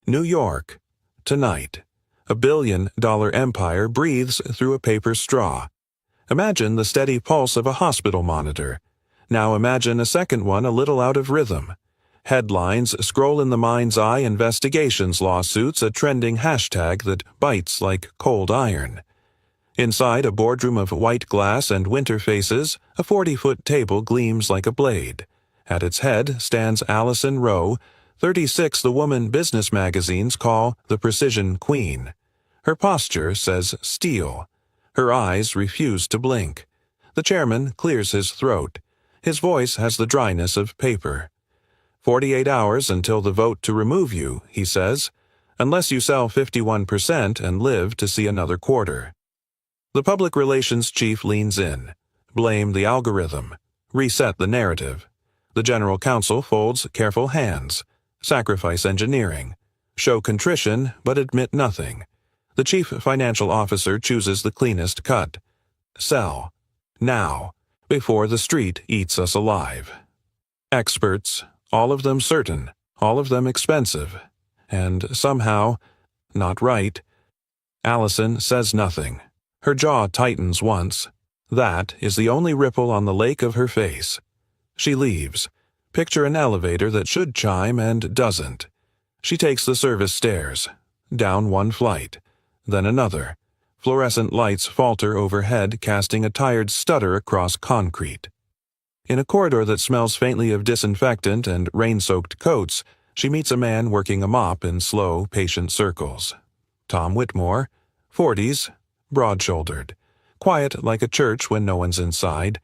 New York. Tonight. A $1 billion empire breathes through a paper straw. Imagine the steady pulse of a hospital monitor. Now imagine a second one a little out of rhythm. Headlines scroll in the mind's eye, investigations lawsuits, a trending hashtag that bites like cold iron. Inside a boardroom of white glass and winter faces, a 40-foot table gleams like a blade. At its head stands Allison Rowe, 36, the woman business magazines call the precision queen. Her posture says steel. Her eyes refuse to blink. The chairman clears his throat. His voice has the dryness of paper. 48 hours until the vote to remove you, he says, unless you sell 51% and live to see another quarter. The public relations chief leans in. Blame the algorithm. Reset the narrative. The general counsel folds careful hands. Sacrifice engineering. Show contrition, but admit nothing. The chief financial officer chooses the cleanest cut. Sell. Now. Before the street eats us alive. Experts, all of them certain, all of them expensive. And somehow, not right. Allison says nothing. Her jaw tightens once. That is the only ripple on the lake of her face. She leaves. Picture an elevator that should chime and doesn't. She takes the service stairs. Down one flight. Then another. Fluorescent lights falter overhead, casting a tired stutter across concrete. In a corridor that smells faintly of disinfectant and rain-soaked coats, she meets a man working a mop in slow, patient circles. Tom Whitmore, 40s, broad-shouldered, quiet like a church when no one's inside.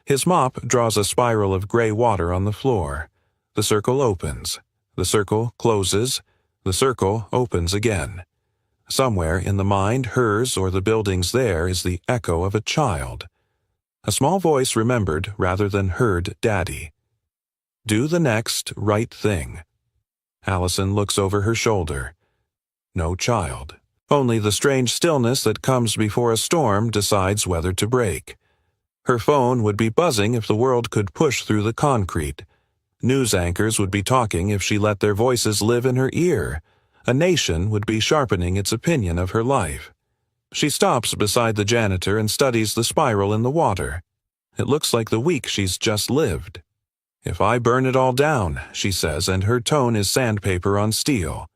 His mop draws a spiral of gray water on the floor. The circle opens. The circle closes. The circle opens again. Somewhere in the mind, hers or the building's there, is the echo of a child. A small voice remembered rather than heard Daddy. Do the next right thing. Allison looks over her shoulder. No child. Only the strange stillness that comes before a storm decides whether to break. Her phone would be buzzing if the world could push through the concrete. News anchors would be talking if she let their voices live in her ear. A nation would be sharpening its opinion of her life. She stops beside the janitor and studies the spiral in the water. It looks like the week she's just lived. If I burn it all down, she says, and her tone is sandpaper on steel.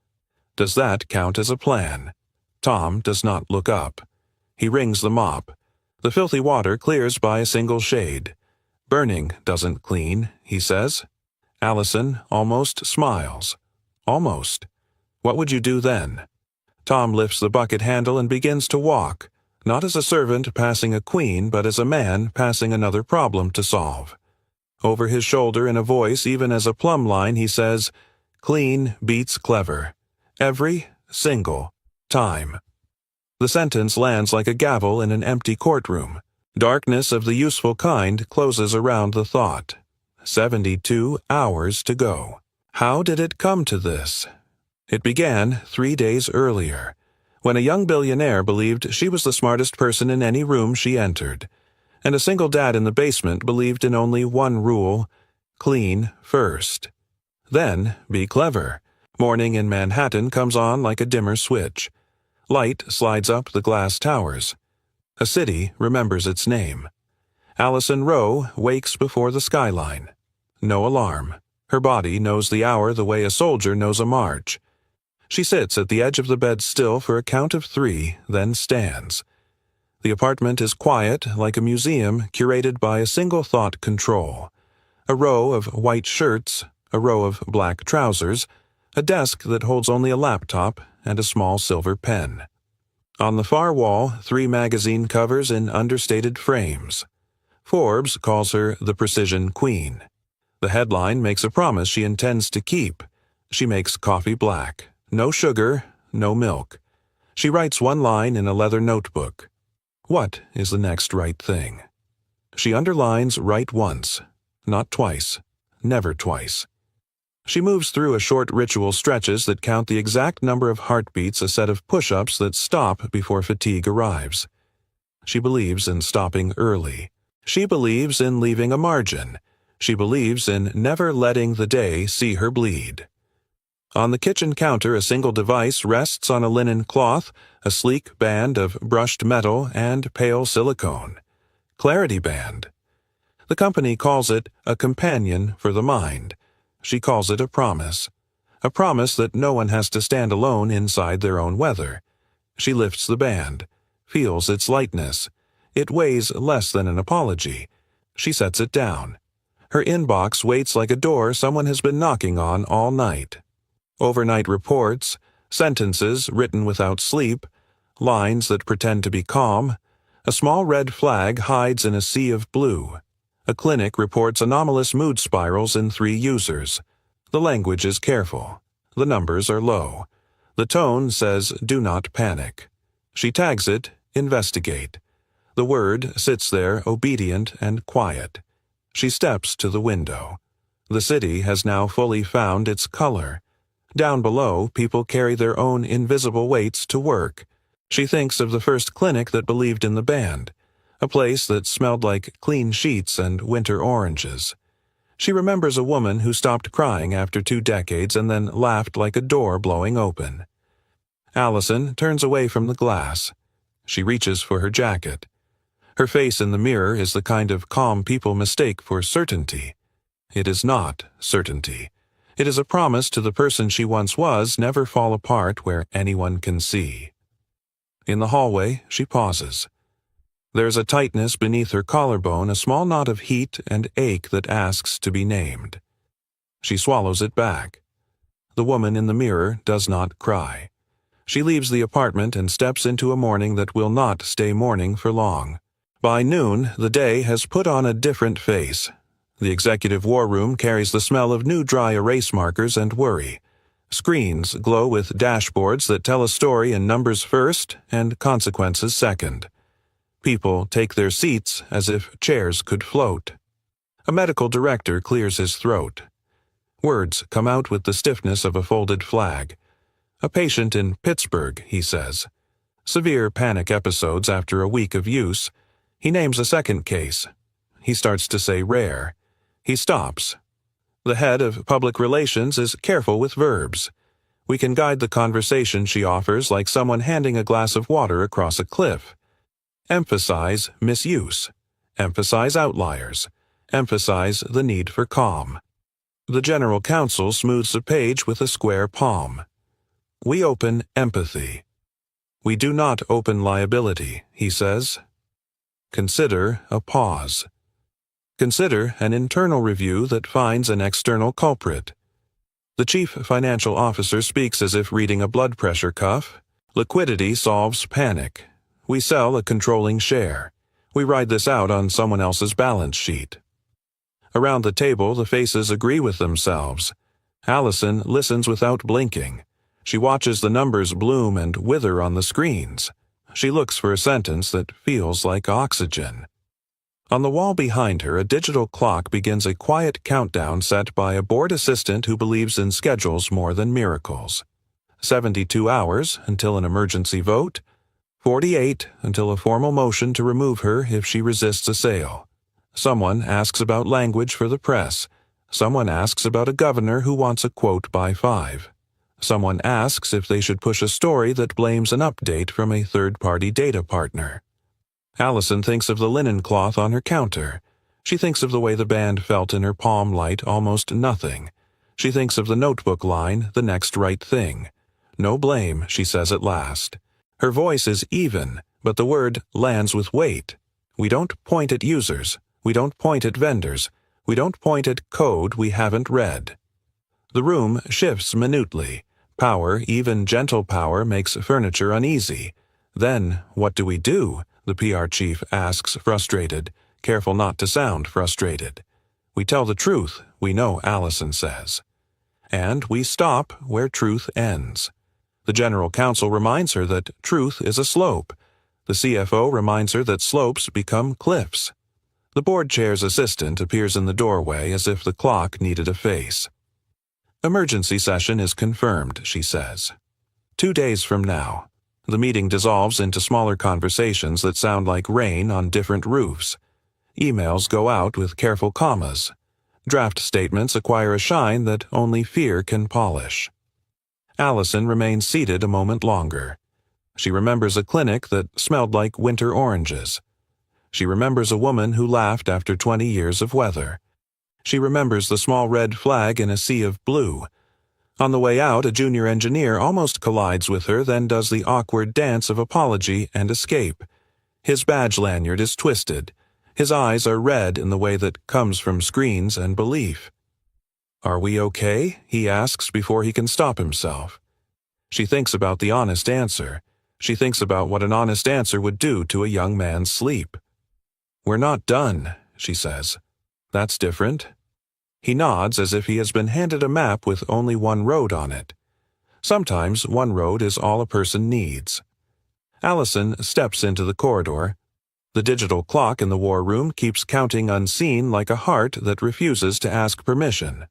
Does that count as a plan? Tom does not look up. He rings the mop. The filthy water clears by a single shade. Burning doesn't clean, he says. Allison almost smiles. Almost. What would you do then? Tom lifts the bucket handle and begins to walk, not as a servant passing a queen, but as a man passing another problem to solve. Over his shoulder, in a voice even as a plumb line, he says, "Clean beats clever. Every single time." The sentence lands like a gavel in an empty courtroom. Darkness of the useful kind closes around the thought. 72 hours to go. How did it come to this? It began 3 days earlier, when a young billionaire believed she was the smartest person in any room she entered, and a single dad in the basement believed in only one rule: clean first. Then be clever. Morning in Manhattan comes on like a dimmer switch. Light slides up the glass towers. A city remembers its name. Allison Rowe wakes before the skyline. No alarm. Her body knows the hour the way a soldier knows a march. She sits at the edge of the bed still for a count of 3, then stands. The apartment is quiet, like a museum curated by a single thought control. A row of white shirts, a row of black trousers, a desk that holds only a laptop, and a small silver pen. On the far wall, 3 magazine covers in understated frames. Forbes calls her the Precision Queen. The headline makes a promise she intends to keep. She makes coffee black. No sugar, no milk. She writes one line in a leather notebook. What is the next right thing? She underlines right once, not twice, never twice. She moves through a short ritual stretches that count the exact number of heartbeats, a set of push-ups that stop before fatigue arrives. She believes in stopping early. She believes in leaving a margin. She believes in never letting the day see her bleed. On the kitchen counter, a single device rests on a linen cloth, a sleek band of brushed metal and pale silicone. Clarity Band. The company calls it a companion for the mind. She calls it a promise. A promise that no one has to stand alone inside their own weather. She lifts the band, feels its lightness. It weighs less than an apology. She sets it down. Her inbox waits like a door someone has been knocking on all night. Overnight reports, sentences written without sleep, lines that pretend to be calm. A small red flag hides in a sea of blue. A clinic reports anomalous mood spirals in 3 users. The language is careful. The numbers are low. The tone says, "Do not panic." She tags it, "Investigate." The word sits there obedient and quiet. She steps to the window. The city has now fully found its color. Down below, people carry their own invisible weights to work. She thinks of the first clinic that believed in the band, a place that smelled like clean sheets and winter oranges. She remembers a woman who stopped crying after 2 decades and then laughed like a door blowing open. Allison turns away from the glass. She reaches for her jacket. Her face in the mirror is the kind of calm people mistake for certainty. It is not certainty. It is a promise to the person she once was never fall apart where anyone can see. In the hallway, she pauses. There's a tightness beneath her collarbone, a small knot of heat and ache that asks to be named. She swallows it back. The woman in the mirror does not cry. She leaves the apartment and steps into a morning that will not stay morning for long. By noon, the day has put on a different face. The executive war room carries the smell of new dry erase markers and worry. Screens glow with dashboards that tell a story in numbers first and consequences second. People take their seats as if chairs could float. A medical director clears his throat. Words come out with the stiffness of a folded flag. A patient in Pittsburgh, he says. Severe panic episodes after a week of use. He names a second case. He starts to say rare. He stops. The head of public relations is careful with verbs. We can guide the conversation she offers like someone handing a glass of water across a cliff. Emphasize misuse. Emphasize outliers. Emphasize the need for calm. The general counsel smooths a page with a square palm. We open empathy. We do not open liability, he says. Consider a pause. Consider an internal review that finds an external culprit. The chief financial officer speaks as if reading a blood pressure cuff. Liquidity solves panic. We sell a controlling share. We ride this out on someone else's balance sheet. Around the table, the faces agree with themselves. Allison listens without blinking. She watches the numbers bloom and wither on the screens. She looks for a sentence that feels like oxygen. On the wall behind her, a digital clock begins a quiet countdown set by a board assistant who believes in schedules more than miracles. 72 hours until an emergency vote. 48 until a formal motion to remove her if she resists a sale. Someone asks about language for the press. Someone asks about a governor who wants a quote by 5. Someone asks if they should push a story that blames an update from a third-party data partner. Allison thinks of the linen cloth on her counter. She thinks of the way the band felt in her palm light almost nothing. She thinks of the notebook line, the next right thing. No blame, she says at last. Her voice is even, but the word lands with weight. We don't point at users. We don't point at vendors. We don't point at code we haven't read. The room shifts minutely. Power, even gentle power, makes furniture uneasy. Then, what do we do? The PR chief asks, frustrated, careful not to sound frustrated. We tell the truth, we know, Allison says. And we stop where truth ends. The general counsel reminds her that truth is a slope. The CFO reminds her that slopes become cliffs. The board chair's assistant appears in the doorway as if the clock needed a face. Emergency session is confirmed, she says. 2 days from now. The meeting dissolves into smaller conversations that sound like rain on different roofs. Emails go out with careful commas. Draft statements acquire a shine that only fear can polish. Allison remains seated a moment longer. She remembers a clinic that smelled like winter oranges. She remembers a woman who laughed after 20 years of weather. She remembers the small red flag in a sea of blue. On the way out, a junior engineer almost collides with her, then does the awkward dance of apology and escape. His badge lanyard is twisted. His eyes are red in the way that comes from screens and belief. "Are we okay?" he asks before he can stop himself. She thinks about the honest answer. She thinks about what an honest answer would do to a young man's sleep. "We're not done," she says. "That's different." He nods as if he has been handed a map with only one road on it. Sometimes one road is all a person needs. Allison steps into the corridor. The digital clock in the war room keeps counting unseen like a heart that refuses to ask permission.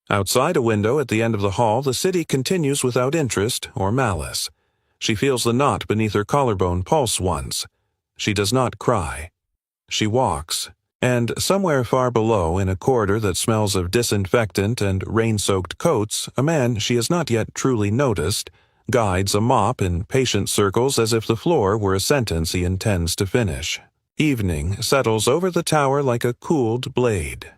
Outside a window at the end of the hall, the city continues without interest or malice. She feels the knot beneath her collarbone pulse once. She does not cry. She walks, and somewhere far below, in a corridor that smells of disinfectant and rain-soaked coats, a man she has not yet truly noticed guides a mop in patient circles as if the floor were a sentence he intends to finish. Evening settles over the tower like a cooled blade.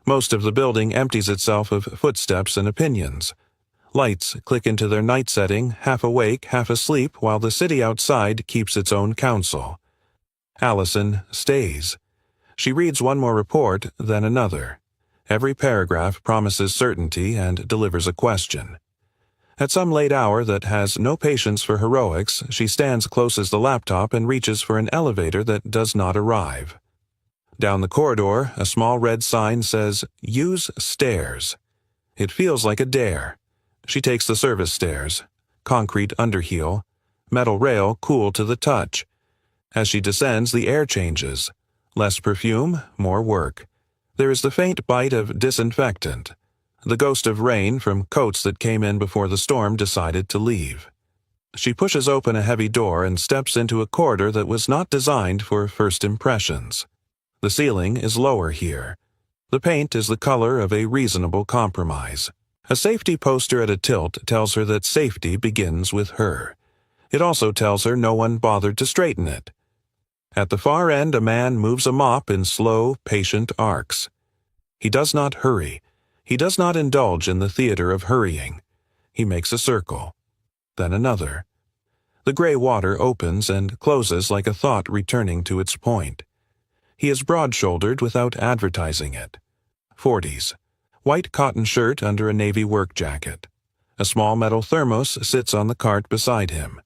Most of the building empties itself of footsteps and opinions. Lights click into their night setting, half awake, half asleep, while the city outside keeps its own counsel. Allison stays. She reads one more report, then another. Every paragraph promises certainty and delivers a question. At some late hour that has no patience for heroics, she stands close as the laptop and reaches for an elevator that does not arrive. Down the corridor, a small red sign says, "Use stairs." It feels like a dare. She takes the service stairs. Concrete underheel. Metal rail cool to the touch. As she descends, the air changes. Less perfume, more work. There is the faint bite of disinfectant. The ghost of rain from coats that came in before the storm decided to leave. She pushes open a heavy door and steps into a corridor that was not designed for first impressions. The ceiling is lower here. The paint is the color of a reasonable compromise. A safety poster at a tilt tells her that safety begins with her. It also tells her no one bothered to straighten it. At the far end, a man moves a mop in slow, patient arcs. He does not hurry. He does not indulge in the theater of hurrying. He makes a circle. Then another. The gray water opens and closes like a thought returning to its point. He is broad-shouldered without advertising it. 40s. White cotton shirt under a navy work jacket. A small metal thermos sits on the cart beside him.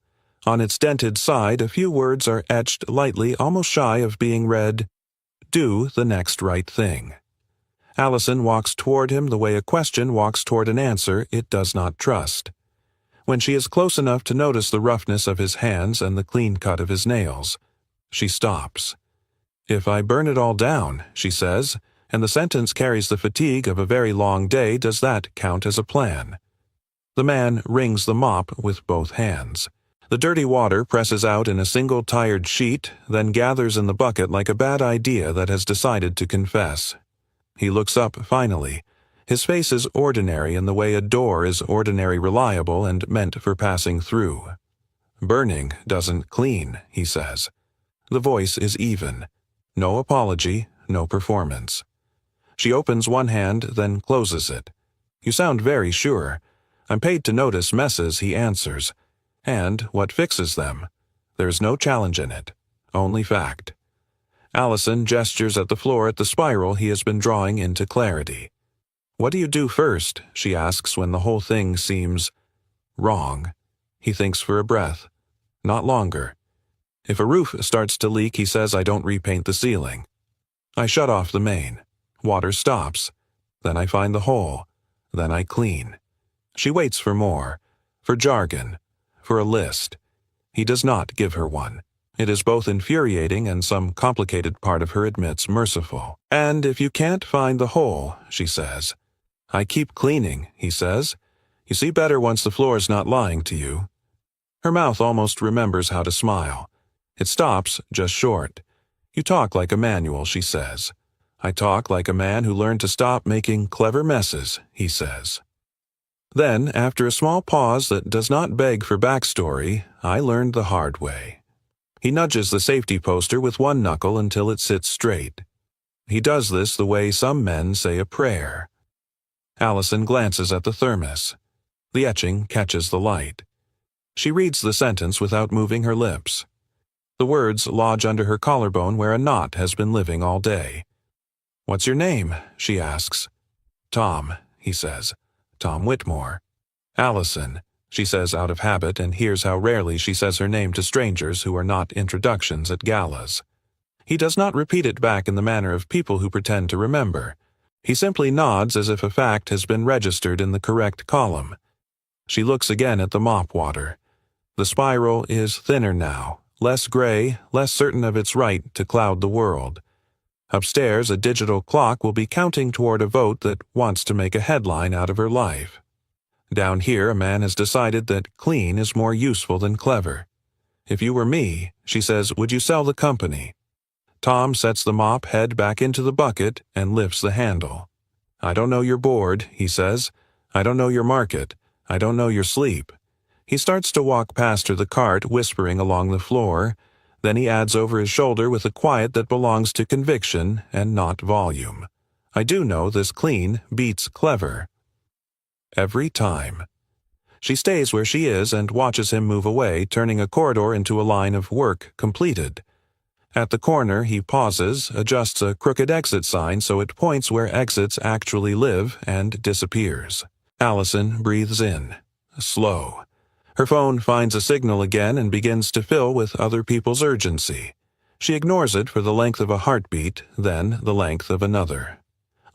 On its dented side, a few words are etched lightly, almost shy of being read, "Do the next right thing." Allison walks toward him the way a question walks toward an answer it does not trust. When she is close enough to notice the roughness of his hands and the clean cut of his nails, she stops. "If I burn it all down," she says, and the sentence carries the fatigue of a very long day, does that count as a plan? The man wrings the mop with both hands. The dirty water presses out in a single tired sheet, then gathers in the bucket like a bad idea that has decided to confess. He looks up finally. His face is ordinary in the way a door is ordinary reliable and meant for passing through. "Burning doesn't clean," he says. The voice is even. No apology, no performance. She opens one hand, then closes it. "You sound very sure. I'm paid to notice messes," he answers. "And what fixes them? There's no challenge in it. Only fact." Allison gestures at the floor at the spiral he has been drawing into clarity. "What do you do first?" she asks when the whole thing seems wrong. He thinks for a breath. Not longer. If a roof starts to leak, he says, "I don't repaint the ceiling. I shut off the main. Water stops. Then I find the hole. Then I clean." She waits for more. For jargon. For a list. He does not give her one. It is both infuriating and some complicated part of her admits merciful. "And if you can't find the hole," she says. "I keep cleaning," he says. "You see better once the floor's not lying to you." Her mouth almost remembers how to smile. It stops just short. "You talk like a manual," she says. "I talk like a man who learned to stop making clever messes," he says. Then, after a small pause that does not beg for backstory, I learned the hard way. He nudges the safety poster with one knuckle until it sits straight. He does this the way some men say a prayer. Allison glances at the thermos. The etching catches the light. She reads the sentence without moving her lips. The words lodge under her collarbone where a knot has been living all day. "What's your name?" she asks. "Tom," he says. "Tom Whitmore." "Allison," she says out of habit, and hears how rarely she says her name to strangers who are not introductions at galas. He does not repeat it back in the manner of people who pretend to remember. He simply nods as if a fact has been registered in the correct column. She looks again at the mop water. The spiral is thinner now, less gray, less certain of its right to cloud the world. Upstairs, a digital clock will be counting toward a vote that wants to make a headline out of her life. Down here, a man has decided that clean is more useful than clever. "If you were me," she says, "would you sell the company?" Tom sets the mop head back into the bucket and lifts the handle. "I don't know your board," he says. "I don't know your market. I don't know your sleep." He starts to walk past her the cart, whispering along the floor. Then he adds over his shoulder with a quiet that belongs to conviction and not volume. "I do know this clean beats clever." Every time. She stays where she is and watches him move away, turning a corridor into a line of work completed. At the corner, he pauses, adjusts a crooked exit sign so it points where exits actually live, and disappears. Allison breathes in. Slow. Her phone finds a signal again and begins to fill with other people's urgency. She ignores it for the length of a heartbeat, then the length of another.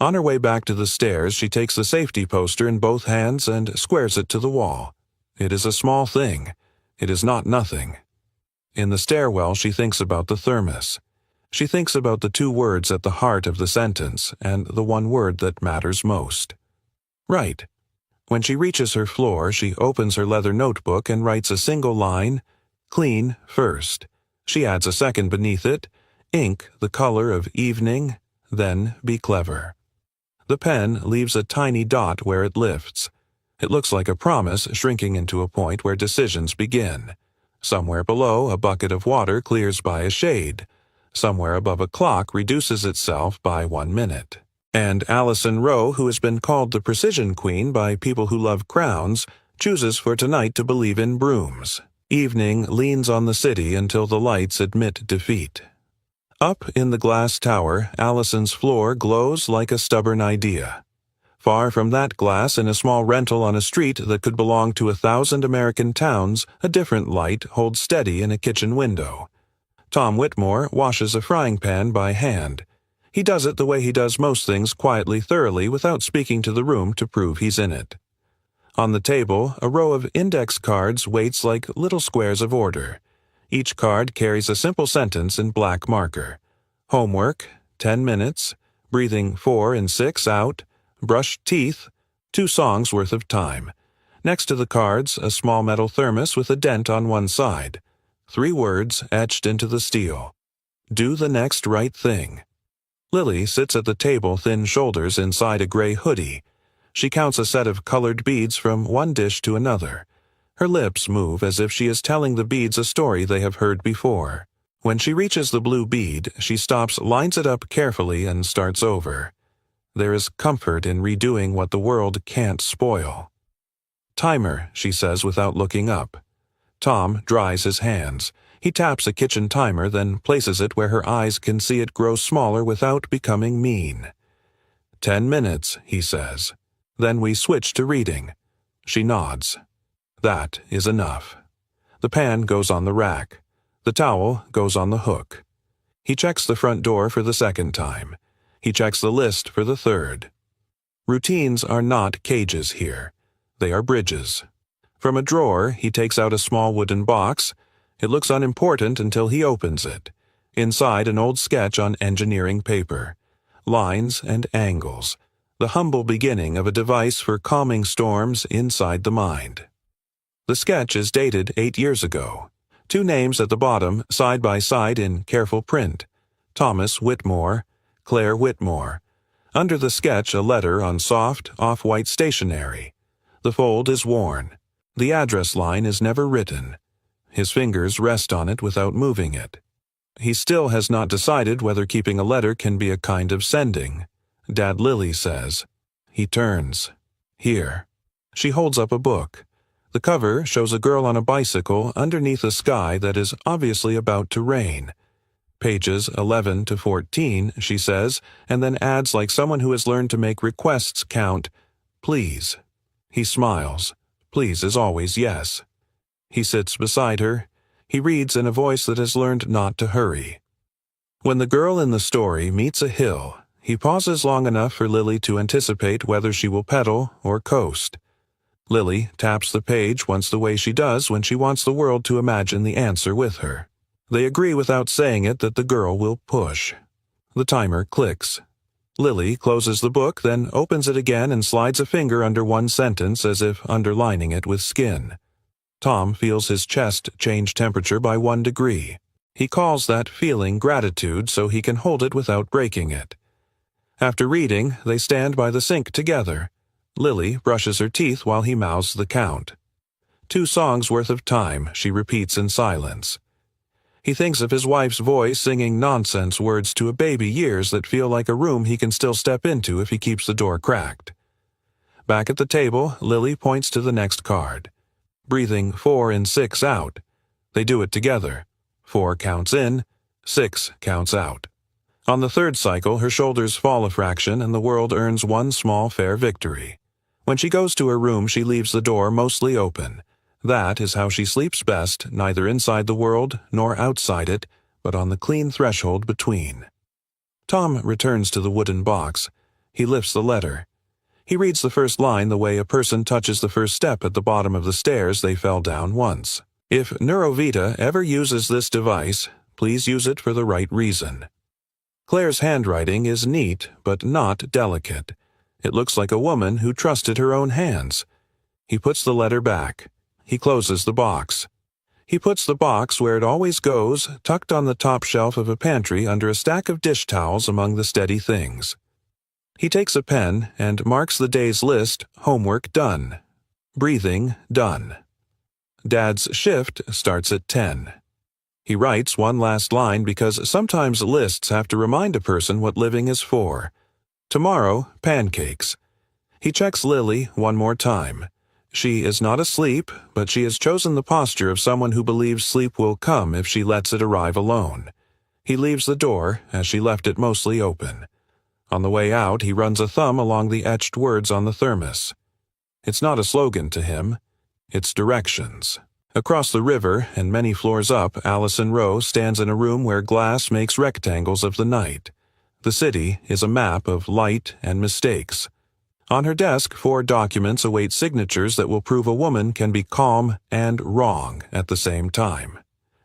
On her way back to the stairs, she takes the safety poster in both hands and squares it to the wall. It is a small thing. It is not nothing. In the stairwell, she thinks about the thermos. She thinks about the two words at the heart of the sentence and the one word that matters most. Right. When she reaches her floor, she opens her leather notebook and writes a single line, "Clean first." She adds a second beneath it, "Ink the color of evening, then be clever." The pen leaves a tiny dot where it lifts. It looks like a promise shrinking into a point where decisions begin. Somewhere below, a bucket of water clears by a shade. Somewhere above, a clock reduces itself by 1 minute. And Allison Rowe, who has been called the Precision Queen by people who love crowns, chooses for tonight to believe in brooms. Evening leans on the city until the lights admit defeat. Up in the glass tower, Allison's floor glows like a stubborn idea. Far from that glass, in a small rental on a street that could belong to 1,000 American towns, a different light holds steady in a kitchen window. Tom Whitmore washes a frying pan by hand. He does it the way he does most things, quietly, thoroughly, without speaking to the room to prove he's in it. On the table, a row of index cards waits like little squares of order. Each card carries a simple sentence in black marker. Homework, 10 minutes, breathing 4 and 6 out, brush teeth, 2 songs worth of time. Next to the cards, a small metal thermos with a dent on one side. 3 words etched into the steel. Do the next right thing. Lily sits at the table, thin shoulders inside a gray hoodie. She counts a set of colored beads from one dish to another. Her lips move as if she is telling the beads a story they have heard before. When she reaches the blue bead, she stops, lines it up carefully, and starts over. There is comfort in redoing what the world can't spoil. "Timer," she says without looking up. Tom dries his hands. He taps a kitchen timer, then places it where her eyes can see it grow smaller without becoming mean. 10 minutes, he says. Then we switch to reading. She nods. That is enough. The pan goes on the rack. The towel goes on the hook. He checks the front door for the second time. He checks the list for the third. Routines are not cages here. They are bridges. From a drawer, he takes out a small wooden box. It looks unimportant until he opens it. Inside, an old sketch on engineering paper. Lines and angles. The humble beginning of a device for calming storms inside the mind. The sketch is dated 8 years ago. 2 names at the bottom, side by side in careful print. Thomas Whitmore, Claire Whitmore. Under the sketch, a letter on soft, off-white stationery. The fold is worn. The address line is never written. His fingers rest on it without moving it. He still has not decided whether keeping a letter can be a kind of sending. Dad Lily says. He turns. Here. She holds up a book. The cover shows a girl on a bicycle underneath a sky that is obviously about to rain. Pages 11 to 14, she says, and then adds like someone who has learned to make requests count, please. He smiles. Please is always yes. He sits beside her. He reads in a voice that has learned not to hurry. When the girl in the story meets a hill, he pauses long enough for Lily to anticipate whether she will pedal or coast. Lily taps the page once the way she does when she wants the world to imagine the answer with her. They agree without saying it that the girl will push. The timer clicks. Lily closes the book, then opens it again and slides a finger under one sentence as if underlining it with skin. Tom feels his chest change temperature by 1 degree. He calls that feeling gratitude so he can hold it without breaking it. After reading, they stand by the sink together. Lily brushes her teeth while he mouths the count. 2 songs worth of time, she repeats in silence. He thinks of his wife's voice singing nonsense words to a baby years that feel like a room he can still step into if he keeps the door cracked. Back at the table, Lily points to the next card. Breathing 4 and 6 out. They do it together. 4 counts in, 6 counts out. On the third cycle, her shoulders fall a fraction and the world earns one small fair victory. When she goes to her room, she leaves the door mostly open. That is how she sleeps best, neither inside the world nor outside it, but on the clean threshold between. Tom returns to the wooden box. He lifts the letter. He reads the first line the way a person touches the first step at the bottom of the stairs they fell down once. If Neurovita ever uses this device, please use it for the right reason. Claire's handwriting is neat, but not delicate. It looks like a woman who trusted her own hands. He puts the letter back. He closes the box. He puts the box where it always goes, tucked on the top shelf of a pantry under a stack of dish towels among the steady things. He takes a pen and marks the day's list, homework done. Breathing done. Dad's shift starts at 10. He writes one last line because sometimes lists have to remind a person what living is for. Tomorrow, pancakes. He checks Lily one more time. She is not asleep, but she has chosen the posture of someone who believes sleep will come if she lets it arrive alone. He leaves the door, as she left it mostly open. On the way out, he runs a thumb along the etched words on the thermos. It's not a slogan to him. It's directions. Across the river, and many floors up, Allison Rowe stands in a room where glass makes rectangles of the night. The city is a map of light and mistakes. On her desk, 4 documents await signatures that will prove a woman can be calm and wrong at the same time.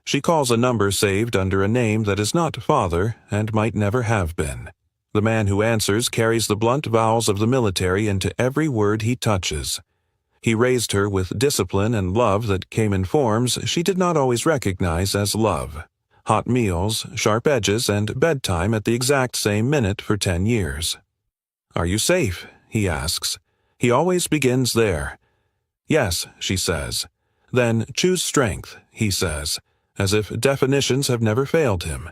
She calls a number saved under a name that is not father and might never have been. The man who answers carries the blunt vowels of the military into every word he touches. He raised her with discipline and love that came in forms she did not always recognize as love. Hot meals, sharp edges, and bedtime at the exact same minute for 10 years. "Are you safe?" he asks. He always begins there. "Yes," she says. Then "choose strength," he says, as if definitions have never failed him.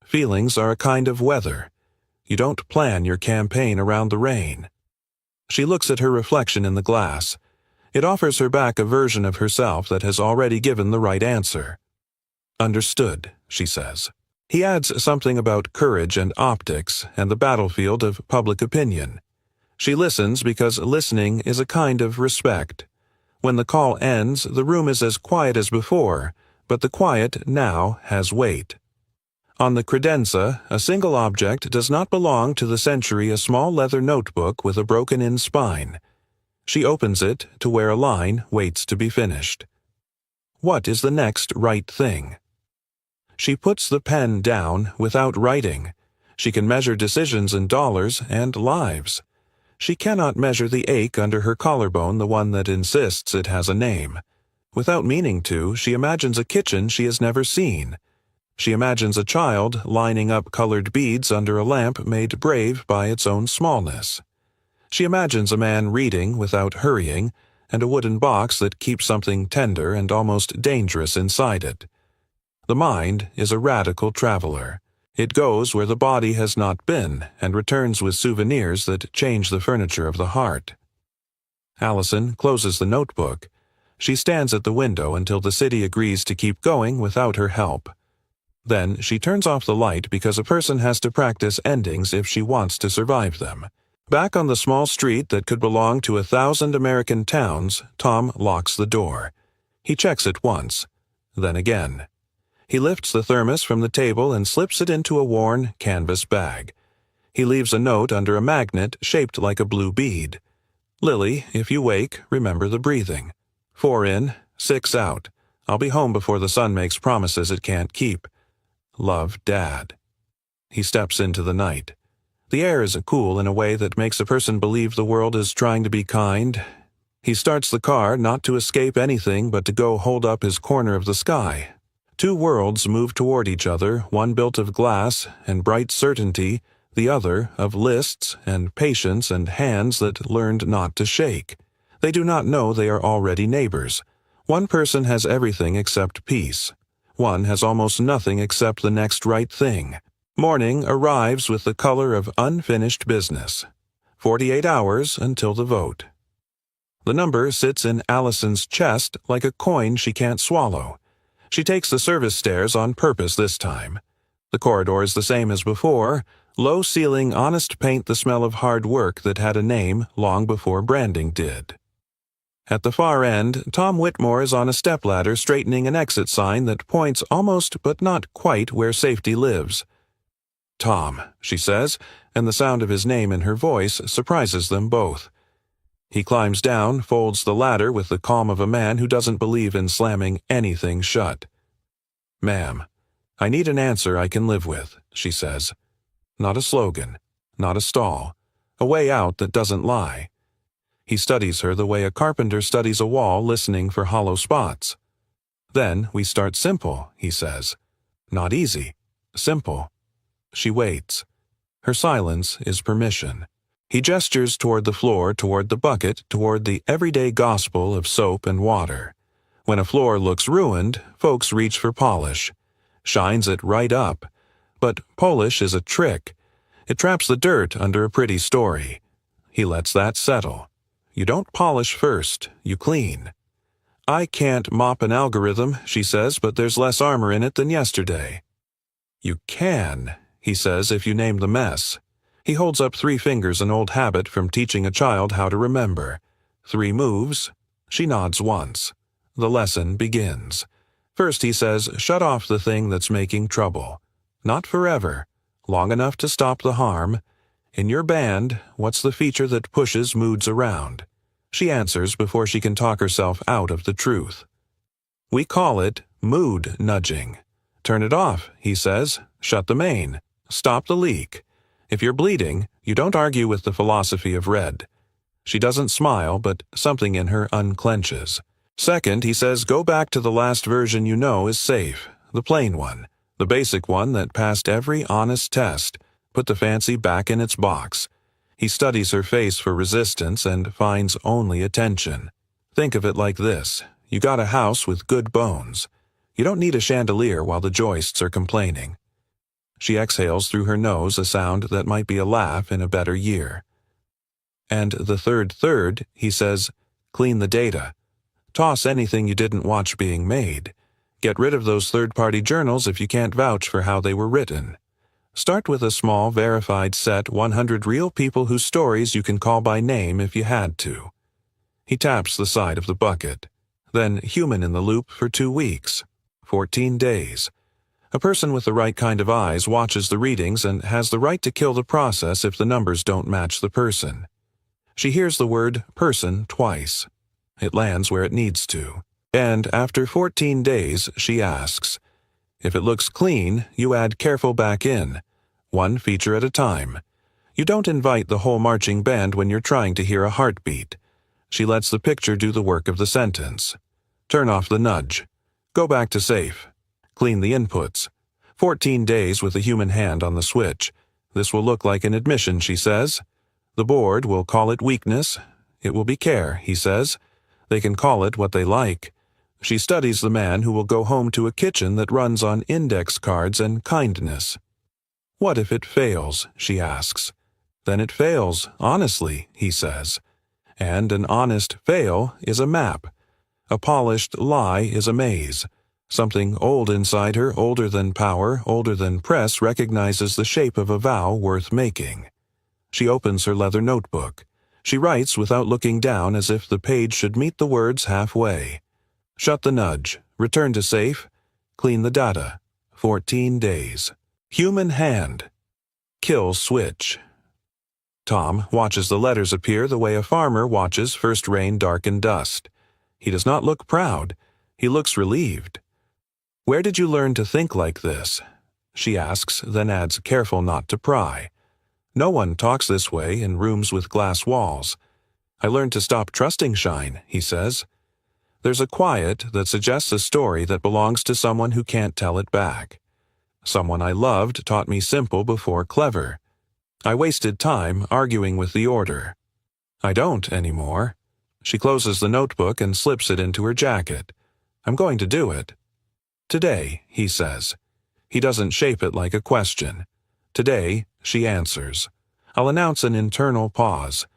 Feelings are a kind of weather. You don't plan your campaign around the rain. She looks at her reflection in the glass. It offers her back a version of herself that has already given the right answer. "Understood," she says. He adds something about courage and optics and the battlefield of public opinion. She listens because listening is a kind of respect. When the call ends, the room is as quiet as before, but the quiet now has weight. On the credenza, a single object does not belong to the century, a small leather notebook with a broken-in spine. She opens it to where a line waits to be finished. What is the next right thing? She puts the pen down without writing. She can measure decisions in dollars and lives. She cannot measure the ache under her collarbone, the one that insists it has a name. Without meaning to, she imagines a kitchen she has never seen. She imagines a child lining up colored beads under a lamp made brave by its own smallness. She imagines a man reading without hurrying, and a wooden box that keeps something tender and almost dangerous inside it. The mind is a radical traveler. It goes where the body has not been and returns with souvenirs that change the furniture of the heart. Allison closes the notebook. She stands at the window until the city agrees to keep going without her help. Then she turns off the light because a person has to practice endings if she wants to survive them. Back on the small street that could belong to 1,000 American towns, Tom locks the door. He checks it once, then again. He lifts the thermos from the table and slips it into a worn canvas bag. He leaves a note under a magnet shaped like a blue bead. "Lily, if you wake, remember the breathing. 4 in, 6 out. I'll be home before the sun makes promises it can't keep. Love, Dad." He steps into the night. The air is cool in a way that makes a person believe the world is trying to be kind. He starts the car not to escape anything but to go hold up his corner of the sky. 2 worlds move toward each other, one built of glass and bright certainty, the other of lists and patience and hands that learned not to shake. They do not know they are already neighbors. One person has everything except peace. One has almost nothing except the next right thing. Morning arrives with the color of unfinished business. 48 hours until the vote. The number sits in Allison's chest like a coin she can't swallow. She takes the service stairs on purpose this time. The corridor is the same as before, low ceiling, honest paint, the smell of hard work that had a name long before branding did. At the far end, Tom Whitmore is on a stepladder straightening an exit sign that points almost but not quite where safety lives. "Tom," she says, and the sound of his name in her voice surprises them both. He climbs down, folds the ladder with the calm of a man who doesn't believe in slamming anything shut. "Ma'am, I need an answer I can live with," she says. Not a slogan, not a stall, a way out that doesn't lie. He studies her the way a carpenter studies a wall, listening for hollow spots. "Then we start simple," he says. "Not easy, simple." She waits. Her silence is permission. He gestures toward the floor, toward the bucket, toward the everyday gospel of soap and water. When a floor looks ruined, folks reach for polish. Shines it right up. But polish is a trick. It traps the dirt under a pretty story. He lets that settle. You don't polish first, you clean. "I can't mop an algorithm," she says, "but there's less armor in it than yesterday." "You can," he says, "if you name the mess." He holds up 3 fingers, an old habit from teaching a child how to remember. 3 moves. She nods once. The lesson begins. First he says, shut off the thing that's making trouble. Not forever. Long enough to stop the harm. In your band, what's the feature that pushes moods around? She answers before she can talk herself out of the truth. We call it mood nudging. Turn it off, he says. Shut the main. Stop the leak. If you're bleeding, you don't argue with the philosophy of red. She doesn't smile, but something in her unclenches. Second, he says, go back to the last version you know is safe. The plain one. The basic one that passed every honest test. Put the fancy back in its box. He studies her face for resistance and finds only attention. Think of it like this. You got a house with good bones. You don't need a chandelier while the joists are complaining. She exhales through her nose a sound that might be a laugh in a better year. And the third, he says, clean the data. Toss anything you didn't watch being made. Get rid of those third-party journals if you can't vouch for how they were written. Start with a small, verified set, 100 real people whose stories you can call by name if you had to. He taps the side of the bucket. Then human in the loop for 2 weeks. 14 days. A person with the right kind of eyes watches the readings and has the right to kill the process if the numbers don't match the person. She hears the word person twice. It lands where it needs to. And after 14 days, she asks. If it looks clean, you add careful back in. 1 feature at a time. You don't invite the whole marching band when you're trying to hear a heartbeat. She lets the picture do the work of the sentence. Turn off the nudge. Go back to safe. Clean the inputs. 14 days with a human hand on the switch. This will look like an admission, she says. The board will call it weakness. It will be care, he says. They can call it what they like. She studies the man who will go home to a kitchen that runs on index cards and kindness. What if it fails, she asks. Then it fails, honestly, he says. And an honest fail is a map. A polished lie is a maze. Something old inside her, older than power, older than press, recognizes the shape of a vow worth making. She opens her leather notebook. She writes without looking down, as if the page should meet the words halfway. Shut the nudge. Return to safe. Clean the data. 14 days. Human hand. Kill switch. Tom watches the letters appear the way a farmer watches first rain darken dust. He does not look proud. He looks relieved. Where did you learn to think like this? She asks, then adds, careful not to pry. No one talks this way in rooms with glass walls. I learned to stop trusting Shine, he says. There's a quiet that suggests a story that belongs to someone who can't tell it back. Someone I loved taught me simple before clever. I wasted time arguing with the order. I don't anymore. She closes the notebook and slips it into her jacket. I'm going to do it. Today, he says. He doesn't shape it like a question. Today, she answers. I'll announce an internal pause.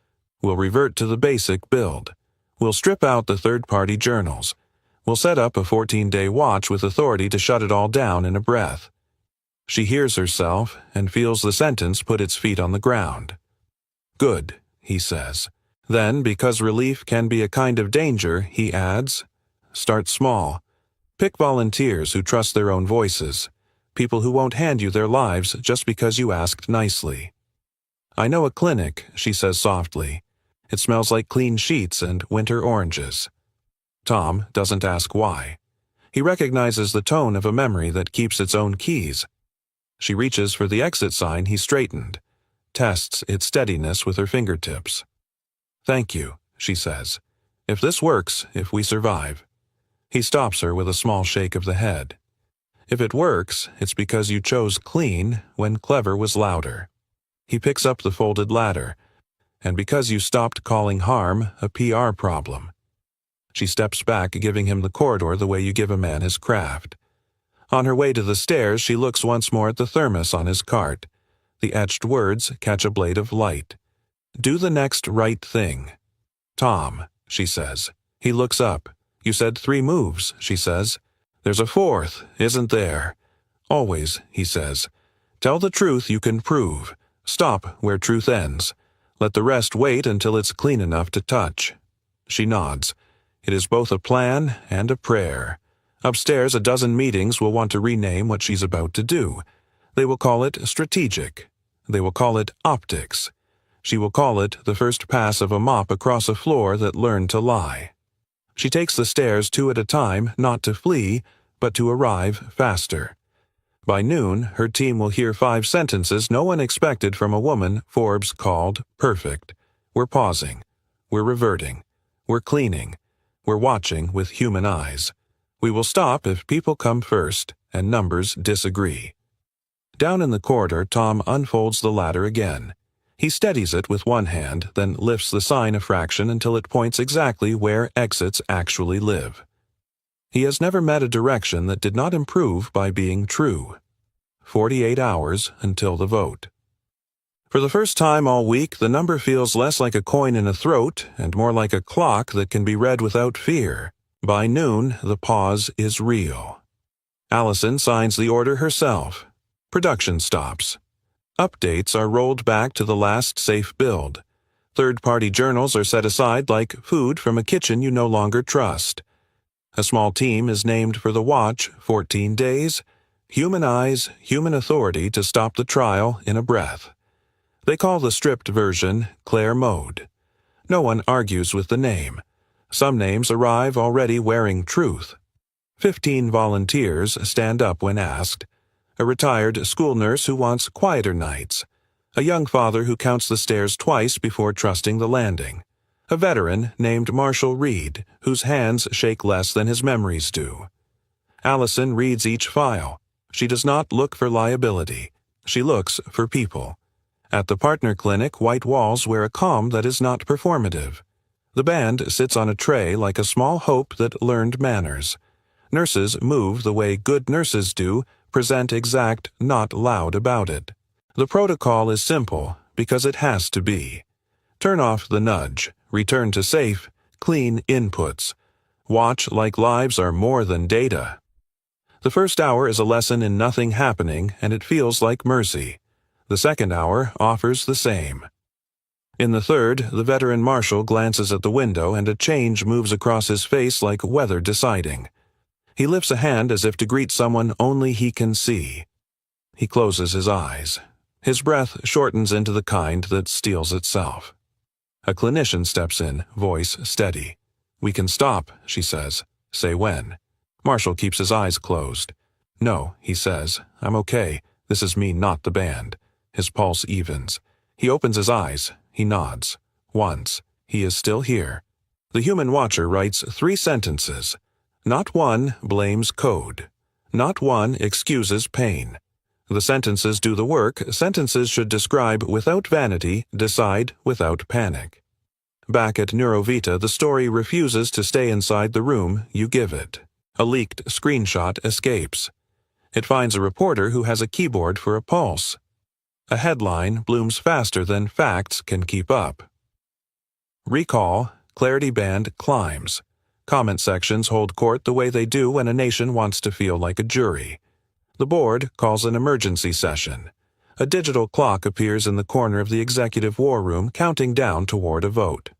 We'll revert to the basic build. We'll strip out the third-party journals. We'll set up a 14-day watch with authority to shut it all down in a breath. She hears herself and feels the sentence put its feet on the ground. Good, he says. Then, because relief can be a kind of danger, he adds, start small. Pick volunteers who trust their own voices. People who won't hand you their lives just because you asked nicely. I know a clinic, she says softly. It smells like clean sheets and winter oranges. Tom doesn't ask why. He recognizes the tone of a memory that keeps its own keys. She reaches for the exit sign he straightened, tests its steadiness with her fingertips. Thank you, she says. If this works, if we survive. He stops her with a small shake of the head. If it works, it's because you chose clean when clever was louder. He picks up the folded ladder, and because you stopped calling harm a PR problem. She steps back, giving him the corridor the way you give a man his craft. On her way to the stairs, she looks once more at the thermos on his cart. The etched words catch a blade of light. Do the next right thing. Tom, she says. He looks up. You said 3 moves, she says. There's a 4th, isn't there? Always, he says. Tell the truth you can prove. Stop where truth ends. Let the rest wait until it's clean enough to touch. She nods. It is both a plan and a prayer. Upstairs, a dozen meetings will want to rename what she's about to do. They will call it strategic. They will call it optics. She will call it the first pass of a mop across a floor that learned to lie. She takes the stairs 2 at a time, not to flee, but to arrive faster. By noon, her team will hear 5 sentences no one expected from a woman Forbes called perfect. We're pausing. We're reverting. We're cleaning. We're watching with human eyes. We will stop if people come first and numbers disagree. Down in the corridor, Tom unfolds the ladder again. He steadies it with one hand, then lifts the sign a fraction until it points exactly where exits actually live. He has never met a direction that did not improve by being true. 48 hours until the vote. For the first time all week, the number feels less like a coin in a throat and more like a clock that can be read without fear. By noon, the pause is real. Allison signs the order herself. Production stops. Updates are rolled back to the last safe build. Third-party journals are set aside like food from a kitchen you no longer trust. A small team is named for the watch, 14 days. Human eyes, human authority to stop the trial in a breath. They call the stripped version Claire Mode. No one argues with the name. Some names arrive already wearing truth. 15 volunteers stand up when asked. A retired school nurse who wants quieter nights. A young father who counts the stairs twice before trusting the landing. A veteran named Marshall Reed, whose hands shake less than his memories do. Allison reads each file. She does not look for liability. She looks for people. At the partner clinic, white walls wear a calm that is not performative. The band sits on a tray like a small hope that learned manners. Nurses move the way good nurses do, present exact, not loud about it. The protocol is simple, because it has to be. Turn off the nudge, return to safe, clean inputs. Watch like lives are more than data. The first hour is a lesson in nothing happening, and it feels like mercy. The second hour offers the same. In the third, the veteran marshal glances at the window and a change moves across his face like weather deciding. He lifts a hand as if to greet someone only he can see. He closes his eyes. His breath shortens into the kind that steals itself. A clinician steps in, voice steady. "We can stop," she says. "Say when." Marshall keeps his eyes closed. "No," he says. "I'm okay. This is me, not the band." His pulse evens. He opens his eyes. He nods. Once. He is still here. The human watcher writes 3 sentences. Not one blames code. Not one excuses pain. The sentences do the work. Sentences should describe without vanity, decide without panic. Back at Neurovita, the story refuses to stay inside the room you give it. A leaked screenshot escapes. It finds a reporter who has a keyboard for a pulse. A headline blooms faster than facts can keep up. Recall, Clarity Band climbs. Comment sections hold court the way they do when a nation wants to feel like a jury. The board calls an emergency session. A digital clock appears in the corner of the executive war room, counting down toward a vote.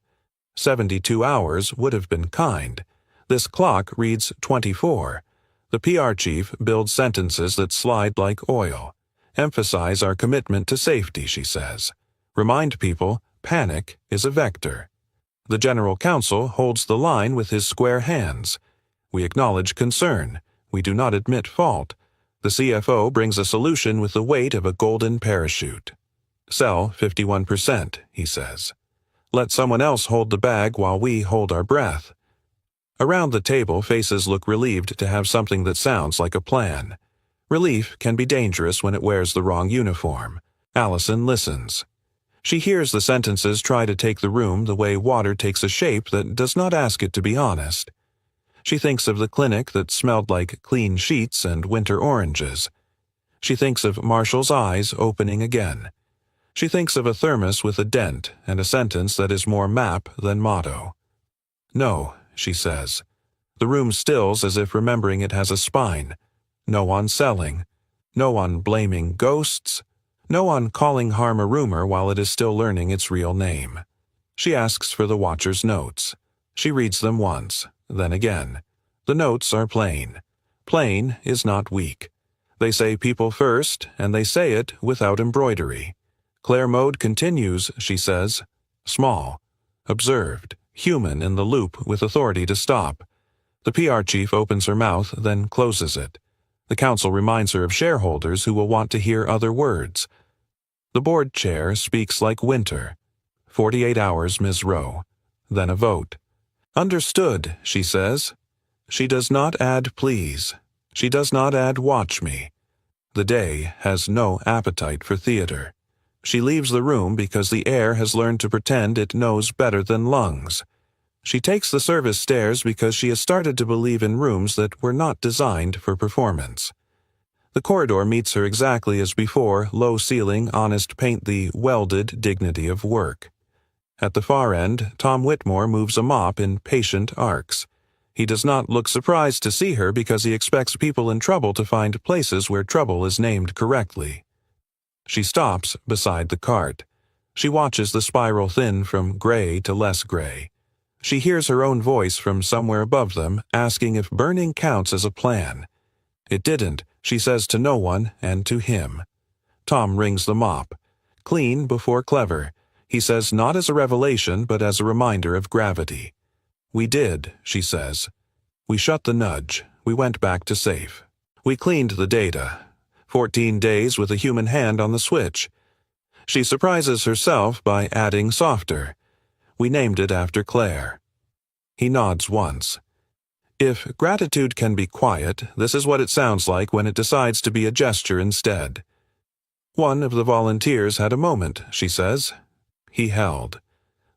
72 hours would have been kind. This clock reads 24. The PR chief builds sentences that slide like oil. Emphasize our commitment to safety, she says. Remind people, panic is a vector. The general counsel holds the line with his square hands. We acknowledge concern. We do not admit fault. The CFO brings a solution with the weight of a golden parachute. Sell 51%, he says. Let someone else hold the bag while we hold our breath. Around the table, faces look relieved to have something that sounds like a plan. Relief can be dangerous when it wears the wrong uniform. Allison listens. She hears the sentences try to take the room the way water takes a shape that does not ask it to be honest. She thinks of the clinic that smelled like clean sheets and winter oranges. She thinks of Marshall's eyes opening again. She thinks of a thermos with a dent and a sentence that is more map than motto. No, she says. The room stills as if remembering it has a spine. No one selling. No one blaming ghosts. No one calling harm a rumor while it is still learning its real name. She asks for the watcher's notes. She reads them once, then again. The notes are plain. Plain is not weak. They say people first, and they say it without embroidery. Claire mode continues, she says. Small. Observed. Human in the loop with authority to stop. The PR chief opens her mouth, then closes it. The council reminds her of shareholders who will want to hear other words. The board chair speaks like winter. 48 hours, Ms. Rowe. Then a vote. Understood, she says. She does not add please. She does not add watch me. The day has no appetite for theater. She leaves the room because the air has learned to pretend it knows better than lungs. She takes the service stairs because she has started to believe in rooms that were not designed for performance. The corridor meets her exactly as before, low ceiling, honest paint, the welded dignity of work. At the far end, Tom Whitmore moves a mop in patient arcs. He does not look surprised to see her because he expects people in trouble to find places where trouble is named correctly. She stops beside the cart. She watches the spiral thin from gray to less gray. She hears her own voice from somewhere above them, asking if burning counts as a plan. It didn't, she says to no one and to him. Tom rings the mop. Clean before clever. He says not as a revelation, but as a reminder of gravity. We did, she says. We shut the nudge. We went back to safe. We cleaned the data. 14 days with a human hand on the switch. She surprises herself by adding softer. We named it after Claire. He nods once. If gratitude can be quiet, this is what it sounds like when it decides to be a gesture instead. One of the volunteers had a moment, she says. He held.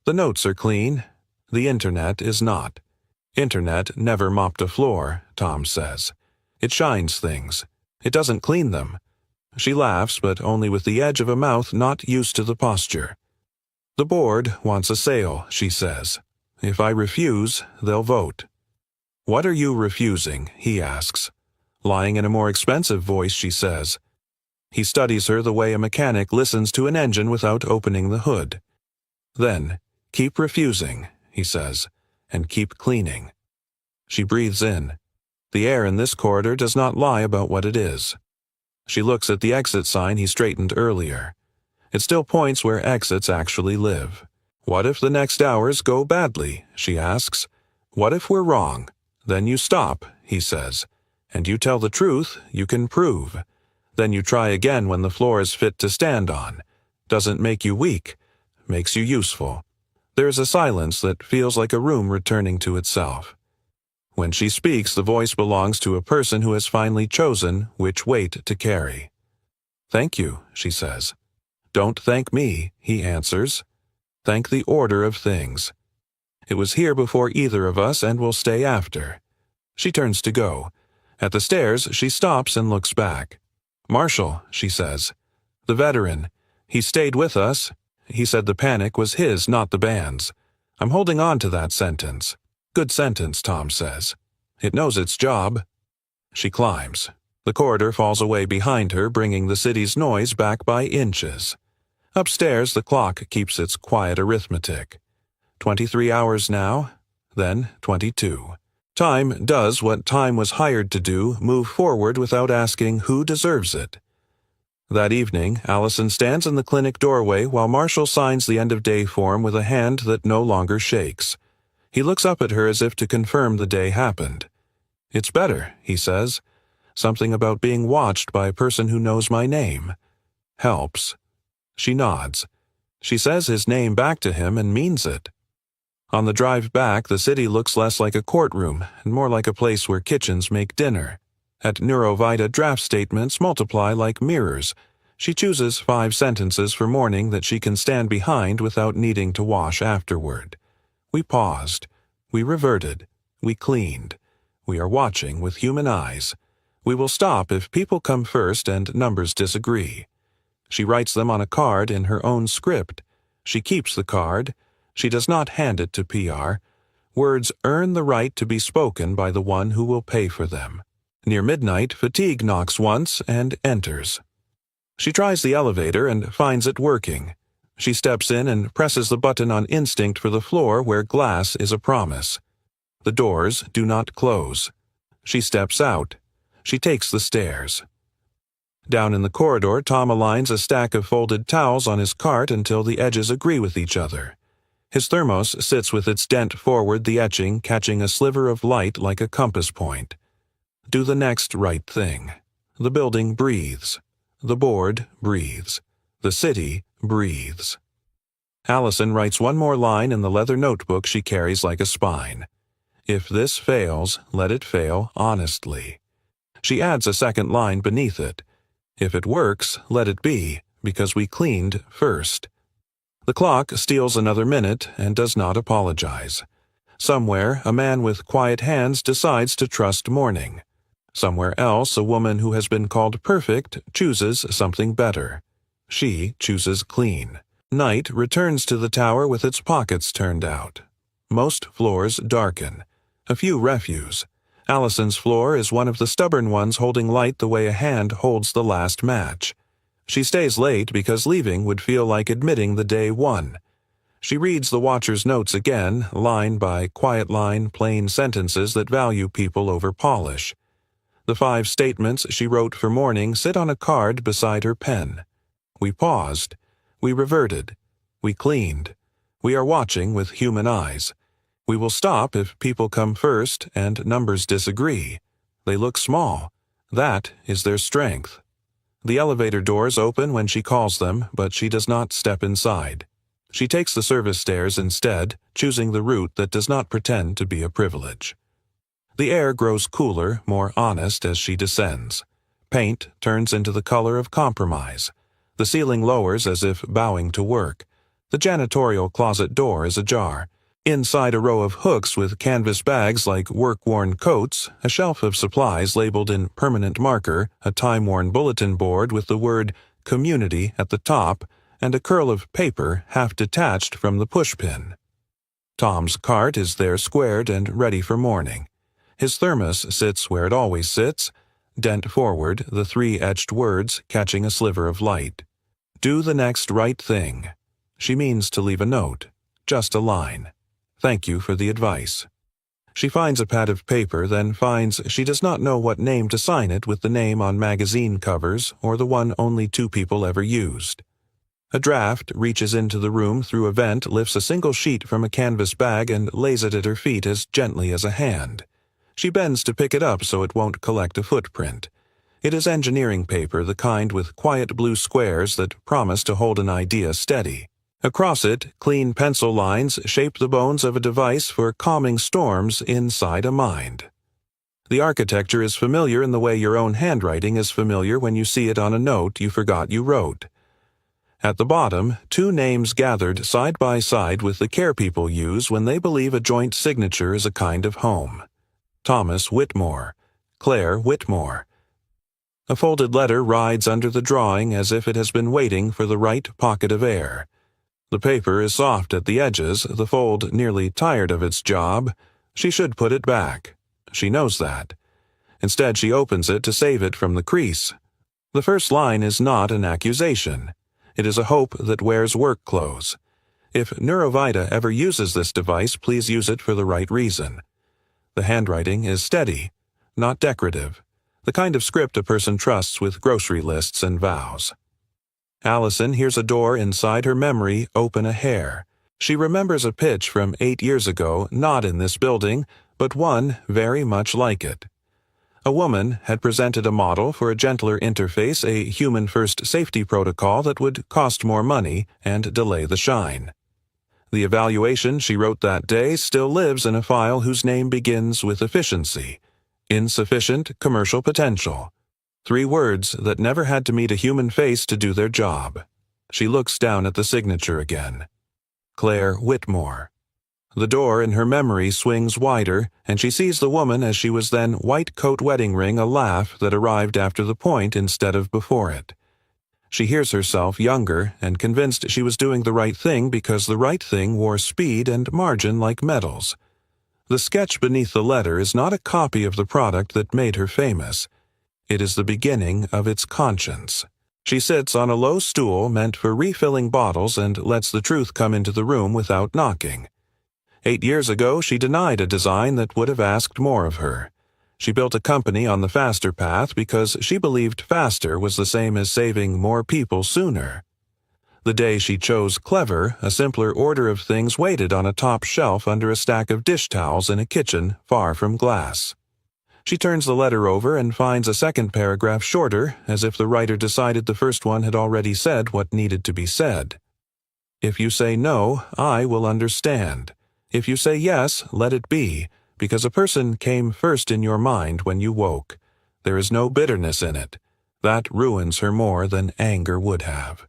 The notes are clean. The internet is not. Internet never mopped a floor, Tom says. It shines things. It doesn't clean them. She laughs, but only with the edge of a mouth not used to the posture. The board wants a sale, she says. If I refuse, they'll vote. What are you refusing? He asks. Lying in a more expensive voice, she says. He studies her the way a mechanic listens to an engine without opening the hood. Then, keep refusing, he says, and keep cleaning. She breathes in. The air in this corridor does not lie about what it is. She looks at the exit sign he straightened earlier. It still points where exits actually live. What if the next hours go badly? She asks. What if we're wrong? Then you stop, he says. And you tell the truth, you can prove. Then you try again when the floor is fit to stand on. Doesn't make you weak, makes you useful. There is a silence that feels like a room returning to itself. When she speaks, the voice belongs to a person who has finally chosen which weight to carry. Thank you, she says. Don't thank me, he answers. Thank the order of things. It was here before either of us and will stay after. She turns to go. At the stairs, she stops and looks back. Marshall, she says. The veteran. He stayed with us. He said the panic was his, not the band's. I'm holding on to that sentence. Good sentence, Tom says. It knows its job. She climbs. The corridor falls away behind her, bringing the city's noise back by inches. Upstairs, the clock keeps its quiet arithmetic. 23 hours now, then 22. Time does what time was hired to do, move forward without asking who deserves it. That evening, Allison stands in the clinic doorway while Marshall signs the end-of-day form with a hand that no longer shakes. He looks up at her as if to confirm the day happened. It's better, he says. Something about being watched by a person who knows my name. Helps. She nods. She says his name back to him and means it. On the drive back, the city looks less like a courtroom and more like a place where kitchens make dinner. At Neurovita, draft statements multiply like mirrors. She chooses 5 sentences for morning that she can stand behind without needing to wash afterward. We paused. We reverted. We cleaned. We are watching with human eyes. We will stop if people come first and numbers disagree. She writes them on a card in her own script. She keeps the card. She does not hand it to PR. Words earn the right to be spoken by the one who will pay for them. Near midnight, fatigue knocks once and enters. She tries the elevator and finds it working. She steps in and presses the button on instinct for the floor where glass is a promise. The doors do not close. She steps out. She takes the stairs. Down in the corridor, Tom aligns a stack of folded towels on his cart until the edges agree with each other. His thermos sits with its dent forward, the etching catching a sliver of light like a compass point. Do the next right thing. The building breathes. The board breathes. The city breathes. Allison writes one more line in the leather notebook she carries like a spine. If this fails, let it fail honestly. She adds a second line beneath it. If it works, let it be, because we cleaned first. The clock steals another minute and does not apologize. Somewhere, a man with quiet hands decides to trust morning. Somewhere else, a woman who has been called perfect chooses something better. She chooses clean. Night returns to the tower with its pockets turned out. Most floors darken. A few refuse. Allison's floor is one of the stubborn ones holding light the way a hand holds the last match. She stays late because leaving would feel like admitting the day won. She reads the watcher's notes again, line by quiet line, plain sentences that value people over polish. The 5 statements she wrote for morning sit on a card beside her pen. We paused. We reverted. We cleaned. We are watching with human eyes. We will stop if people come first and numbers disagree. They look small. That is their strength. The elevator doors open when she calls them, but she does not step inside. She takes the service stairs instead, choosing the route that does not pretend to be a privilege. The air grows cooler, more honest as she descends. Paint turns into the color of compromise. The ceiling lowers as if bowing to work. The janitorial closet door is ajar. Inside a row of hooks with canvas bags like work-worn coats, a shelf of supplies labeled in permanent marker, a time-worn bulletin board with the word Community at the top, and a curl of paper half detached from the pushpin. Tom's cart is there squared and ready for morning. His thermos sits where it always sits, dent forward, the three etched words catching a sliver of light. Do the next right thing. She means to leave a note. Just a line. Thank you for the advice. She finds a pad of paper, then finds she does not know what name to sign it with the name on magazine covers or the one only 2 people ever used. A draft reaches into the room through a vent, lifts a single sheet from a canvas bag and lays it at her feet as gently as a hand. She bends to pick it up so it won't collect a footprint. It is engineering paper, the kind with quiet blue squares that promise to hold an idea steady. Across it, clean pencil lines shape the bones of a device for calming storms inside a mind. The architecture is familiar in the way your own handwriting is familiar when you see it on a note you forgot you wrote. At the bottom, 2 names gathered side by side with the care people use when they believe a joint signature is a kind of home. Thomas Whitmore, Claire Whitmore. A folded letter rides under the drawing as if it has been waiting for the right pocket of air. The paper is soft at the edges, the fold nearly tired of its job. She should put it back. She knows that. Instead, she opens it to save it from the crease. The first line is not an accusation. It is a hope that wears work clothes. If Neurovita ever uses this device, please use it for the right reason. The handwriting is steady, not decorative, the kind of script a person trusts with grocery lists and vows. Allison hears a door inside her memory open a hair. She remembers a pitch from 8 years ago, not in this building, but one very much like it. A woman had presented a model for a gentler interface, a human-first safety protocol that would cost more money and delay the shine. The evaluation she wrote that day still lives in a file whose name begins with efficiency. Insufficient commercial potential. 3 words that never had to meet a human face to do their job. She looks down at the signature again. Claire Whitmore. The door in her memory swings wider, and she sees the woman as she was then, white coat wedding ring, a laugh that arrived after the point instead of before it. She hears herself younger and convinced she was doing the right thing because the right thing wore speed and margin like medals. The sketch beneath the letter is not a copy of the product that made her famous. It is the beginning of its conscience. She sits on a low stool meant for refilling bottles and lets the truth come into the room without knocking. 8 years ago, she denied a design that would have asked more of her. She built a company on the faster path because she believed faster was the same as saving more people sooner. The day she chose clever, a simpler order of things waited on a top shelf under a stack of dish towels in a kitchen far from glass. She turns the letter over and finds a second paragraph shorter, as if the writer decided the first one had already said what needed to be said. If you say no, I will understand. If you say yes, let it be, because a person came first in your mind when you woke. There is no bitterness in it. That ruins her more than anger would have.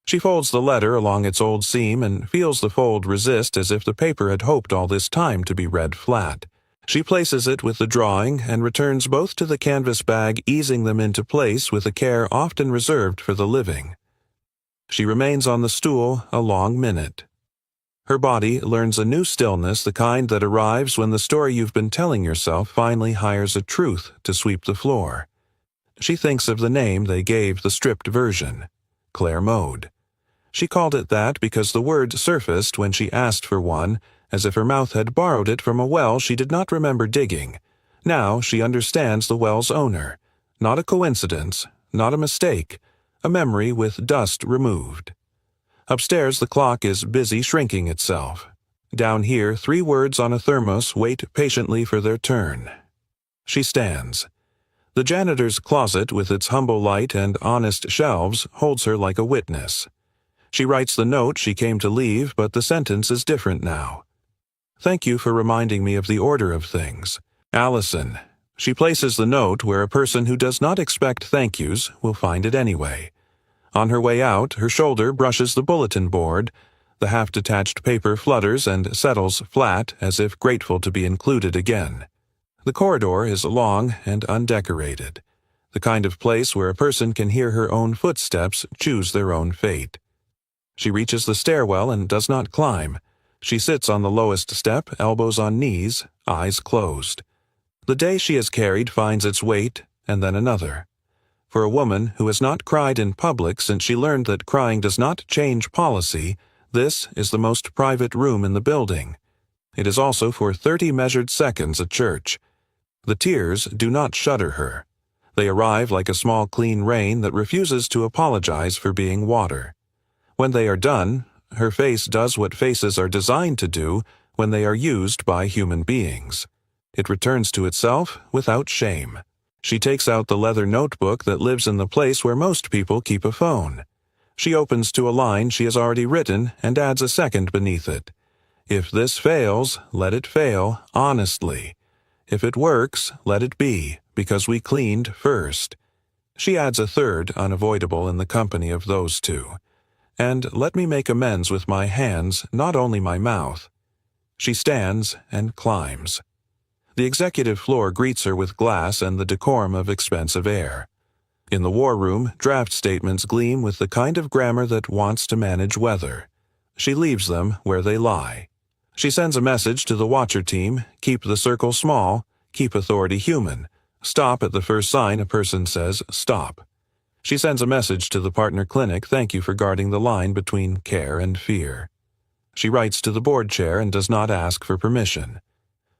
She folds the letter along its old seam and feels the fold resist as if the paper had hoped all this time to be read flat. She places it with the drawing and returns both to the canvas bag, easing them into place with a care often reserved for the living. She remains on the stool a long minute. Her body learns a new stillness, the kind that arrives when the story you've been telling yourself finally hires a truth to sweep the floor. She thinks of the name they gave the stripped version, Claire Mode. She called it that because the word surfaced when she asked for one, as if her mouth had borrowed it from a well she did not remember digging. Now she understands the well's owner. Not a coincidence, not a mistake, a memory with dust removed. Upstairs the clock is busy shrinking itself. Down here 3 words on a thermos wait patiently for their turn. She stands. The janitor's closet with its humble light and honest shelves holds her like a witness. She writes the note she came to leave, but the sentence is different now. Thank you for reminding me of the order of things. Allison. She places the note where a person who does not expect thank yous will find it anyway. On her way out, her shoulder brushes the bulletin board. The half-detached paper flutters and settles flat as if grateful to be included again. The corridor is long and undecorated, the kind of place where a person can hear her own footsteps choose their own fate. She reaches the stairwell and does not climb. She sits on the lowest step, elbows on knees, eyes closed. The day she has carried finds its weight, and then another. For a woman who has not cried in public since she learned that crying does not change policy, this is the most private room in the building. It is also for 30 measured seconds at church. The tears do not shudder her. They arrive like a small clean rain that refuses to apologize for being water. When they are done, her face does what faces are designed to do when they are used by human beings. It returns to itself without shame. She takes out the leather notebook that lives in the place where most people keep a phone. She opens to a line she has already written and adds a second beneath it. If this fails, let it fail honestly. If it works, let it be, because we cleaned first. She adds a third, unavoidable in the company of those two. And let me make amends with my hands, not only my mouth. She stands and climbs. The executive floor greets her with glass and the decorum of expensive air. In the war room, draft statements gleam with the kind of grammar that wants to manage weather. She leaves them where they lie. She sends a message to the watcher team: keep the circle small, keep authority human, stop at the first sign a person says stop. She sends a message to the partner clinic: thank you for guarding the line between care and fear. She writes to the board chair and does not ask for permission.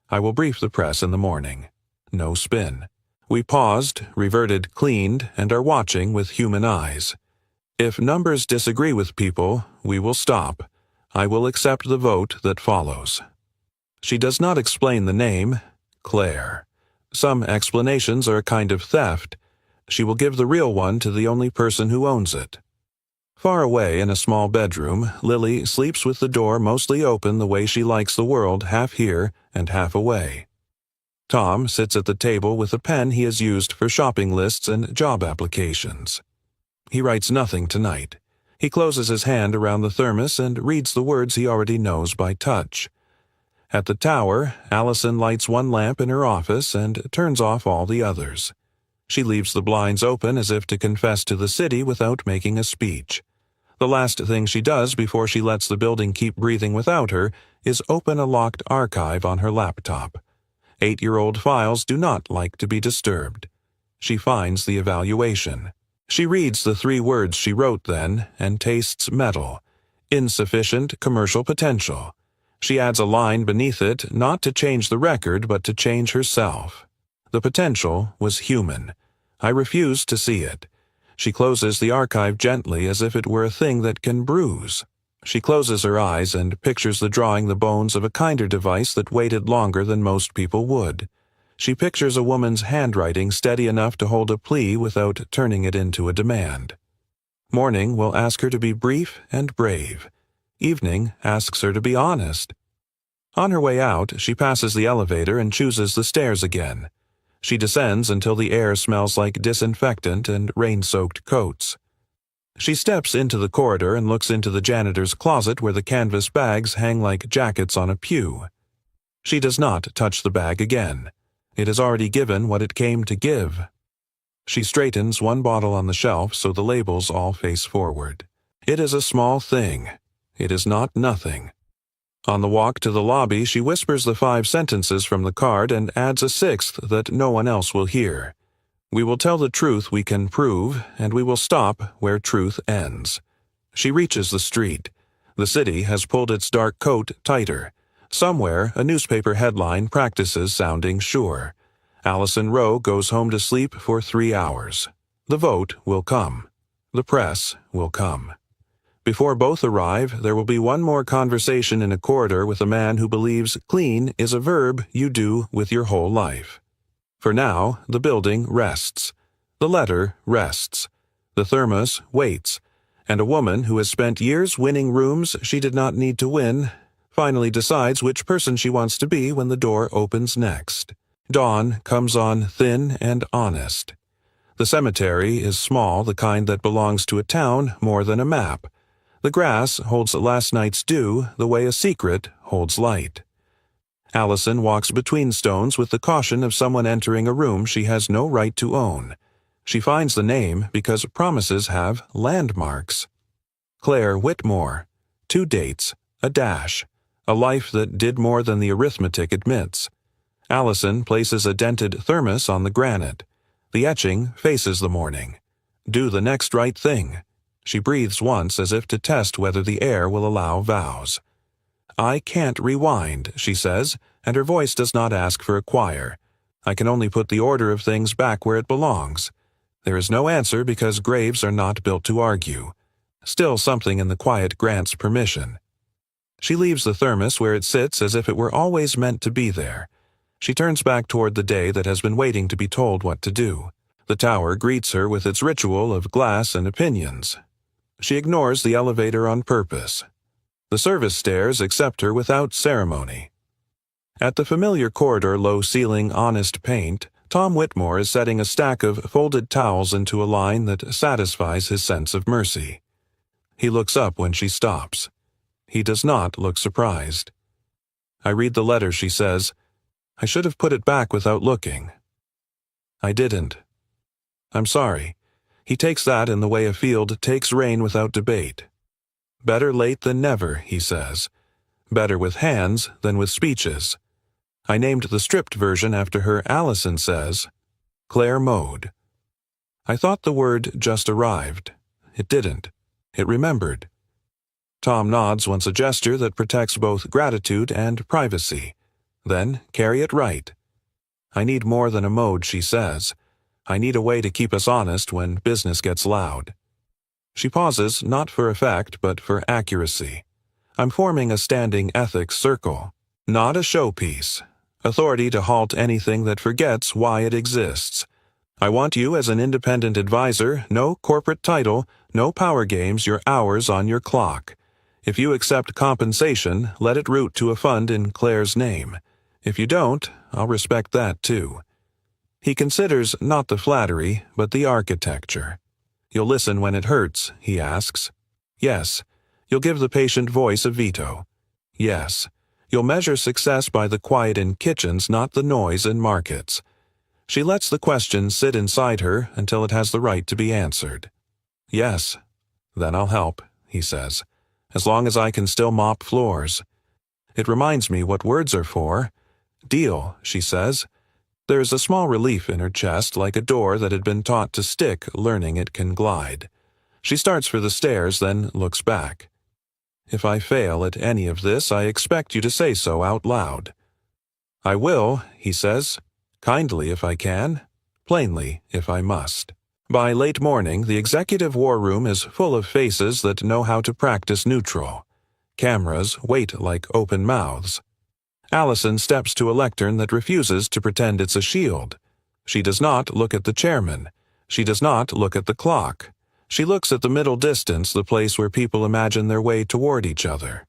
I will brief the press in the morning. No spin. We paused, reverted, cleaned, and are watching with human eyes. If numbers disagree with people, we will stop. I will accept the vote that follows. She does not explain the name, Claire. Some explanations are a kind of theft. She will give the real one to the only person who owns it. Far away in a small bedroom, Lily sleeps with the door mostly open the way she likes the world, half here and half away. Tom sits at the table with a pen he has used for shopping lists and job applications. He writes nothing tonight. He closes his hand around the thermos and reads the words he already knows by touch. At the tower, Allison lights one lamp in her office and turns off all the others. She leaves the blinds open as if to confess to the city without making a speech. The last thing she does before she lets the building keep breathing without her is open a locked archive on her laptop. 8-year-old files do not like to be disturbed. She finds the evaluation. She reads the 3 words she wrote then and tastes metal. Insufficient commercial potential. She adds a line beneath it, not to change the record but to change herself. The potential was human. I refuse to see it. She closes the archive gently as if it were a thing that can bruise. She closes her eyes and pictures the drawing the bones of a kinder device that waited longer than most people would. She pictures a woman's handwriting steady enough to hold a plea without turning it into a demand. Morning will ask her to be brief and brave. Evening asks her to be honest. On her way out, she passes the elevator and chooses the stairs again. She descends until the air smells like disinfectant and rain-soaked coats. She steps into the corridor and looks into the janitor's closet where the canvas bags hang like jackets on a pew. She does not touch the bag again. It has already given what it came to give. She straightens one bottle on the shelf so the labels all face forward. It is a small thing. It is not nothing. On the walk to the lobby, she whispers the 5 sentences from the card and adds a 6th that no one else will hear. We will tell the truth we can prove, and we will stop where truth ends. She reaches the street. The city has pulled its dark coat tighter. Somewhere, a newspaper headline practices sounding sure. Allison Rowe goes home to sleep for 3 hours. The vote will come. The press will come. Before both arrive, there will be one more conversation in a corridor with a man who believes clean is a verb you do with your whole life. For now, the building rests. The letter rests. The thermos waits. And a woman who has spent years winning rooms she did not need to win finally decides which person she wants to be when the door opens next. Dawn comes on thin and honest. The cemetery is small, the kind that belongs to a town more than a map. The grass holds last night's dew the way a secret holds light. Allison walks between stones with the caution of someone entering a room she has no right to own. She finds the name because promises have landmarks. Claire Whitmore. 2 dates, a dash, a life that did more than the arithmetic admits. Allison places a dented thermos on the granite. The etching faces the morning. Do the next right thing. She breathes once as if to test whether the air will allow vows. I can't rewind, she says, and her voice does not ask for a choir. I can only put the order of things back where it belongs. There is no answer because graves are not built to argue. Still something in the quiet grants permission. She leaves the thermos where it sits as if it were always meant to be there. She turns back toward the day that has been waiting to be told what to do. The tower greets her with its ritual of glass and opinions. She ignores the elevator on purpose. The service stairs accept her without ceremony. At the familiar corridor low-ceiling honest paint, Tom Whitmore is setting a stack of folded towels into a line that satisfies his sense of mercy. He looks up when she stops. He does not look surprised. I read the letter, she says. I should have put it back without looking. I didn't. I'm sorry. He takes that in the way a field takes rain without debate. Better late than never, he says. Better with hands than with speeches. I named the stripped version after her, Allison says. Claire Mode. I thought the word just arrived. It didn't. It remembered. Tom nods once, a gesture that protects both gratitude and privacy. Then carry it right. I need more than a mode, she says. I need a way to keep us honest when business gets loud. She pauses, not for effect, but for accuracy. I'm forming a standing ethics circle, not a showpiece. Authority to halt anything that forgets why it exists. I want you as an independent advisor, no corporate title, no power games, your hours on your clock. If you accept compensation, let it route to a fund in Claire's name. If you don't, I'll respect that too. He considers not the flattery, but the architecture. You'll listen when it hurts, he asks. Yes. You'll give the patient voice a veto. Yes. You'll measure success by the quiet in kitchens, not the noise in markets. She lets the question sit inside her until it has the right to be answered. Yes. Then I'll help, he says, as long as I can still mop floors. It reminds me what words are for. Deal, she says. There is a small relief in her chest, like a door that had been taught to stick, learning it can glide. She starts for the stairs, then looks back. If I fail at any of this, I expect you to say so out loud. I will, he says, kindly if I can, plainly if I must. By late morning, the executive war room is full of faces that know how to practice neutral. Cameras wait like open mouths. Allison steps to a lectern that refuses to pretend it's a shield. She does not look at the chairman. She does not look at the clock. She looks at the middle distance, the place where people imagine their way toward each other.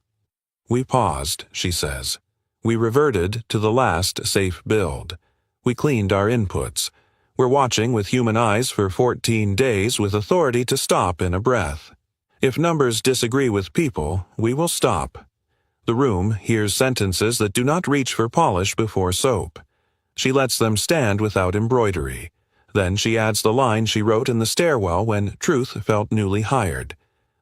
We paused, she says. We reverted to the last safe build. We cleaned our inputs. We're watching with human eyes for 14 days with authority to stop in a breath. If numbers disagree with people, we will stop. The room hears sentences that do not reach for polish before soap. She lets them stand without embroidery. Then she adds the line she wrote in the stairwell when truth felt newly hired.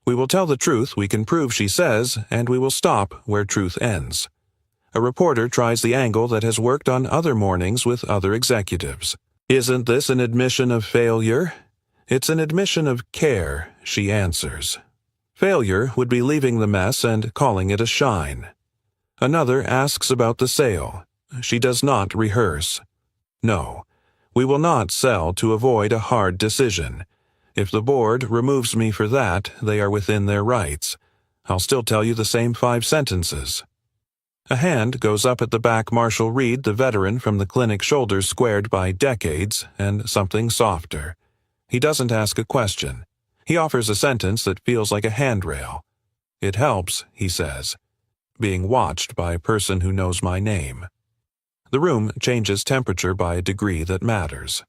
We will tell the truth we can prove, she says, and we will stop where truth ends. A reporter tries the angle that has worked on other mornings with other executives. Isn't this an admission of failure? It's an admission of care, she answers. Failure would be leaving the mess and calling it a shine. Another asks about the sale. She does not rehearse. No, we will not sell to avoid a hard decision. If the board removes me for that, they are within their rights. I'll still tell you the same 5 sentences. A hand goes up at the back. Marshall Reed, the veteran from the clinic, shoulders squared by decades, and something softer. He doesn't ask a question. He offers a sentence that feels like a handrail. It helps, he says, being watched by a person who knows my name. The room changes temperature by a degree that matters.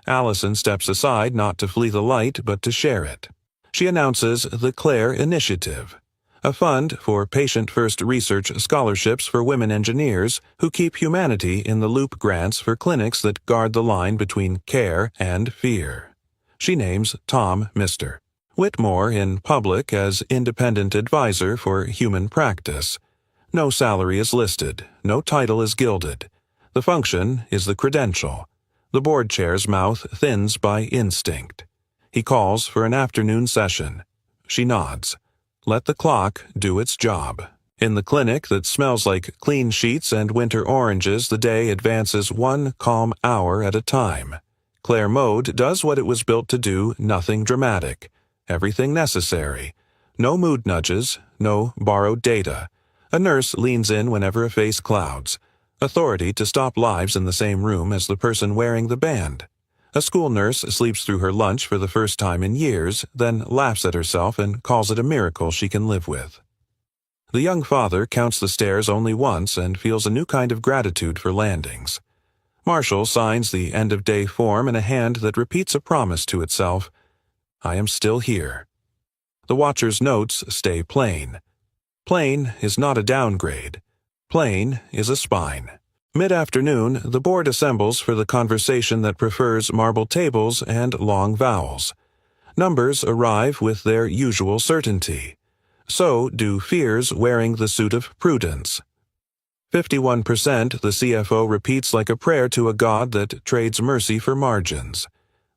Allison steps aside, not to flee the light, but to share it. She announces the Claire Initiative, a fund for patient-first research scholarships for women engineers who keep humanity in the loop, grants for clinics that guard the line between care and fear. She names Tom Mr. Whitmore in public as independent advisor for human practice. No salary is listed, no title is gilded. The function is the credential. The board chair's mouth thins by instinct. He calls for an afternoon session. She nods. Let the clock do its job. In the clinic that smells like clean sheets and winter oranges, the day advances 1 calm hour at a time. Claire Mode does what it was built to do, nothing dramatic. Everything necessary. No mood nudges, no borrowed data. A nurse leans in whenever a face clouds. Authority to stop lives in the same room as the person wearing the band. A school nurse sleeps through her lunch for the first time in years, then laughs at herself and calls it a miracle she can live with. The young father counts the stairs only once and feels a new kind of gratitude for landings. Marshall signs the end-of-day form in a hand that repeats a promise to itself. I am still here. The watcher's notes stay plain. Plain is not a downgrade. Plain is a spine. Mid-afternoon, the board assembles for the conversation that prefers marble tables and long vowels. Numbers arrive with their usual certainty. So do fears wearing the suit of prudence. 51% the CFO repeats like a prayer to a god that trades mercy for margins.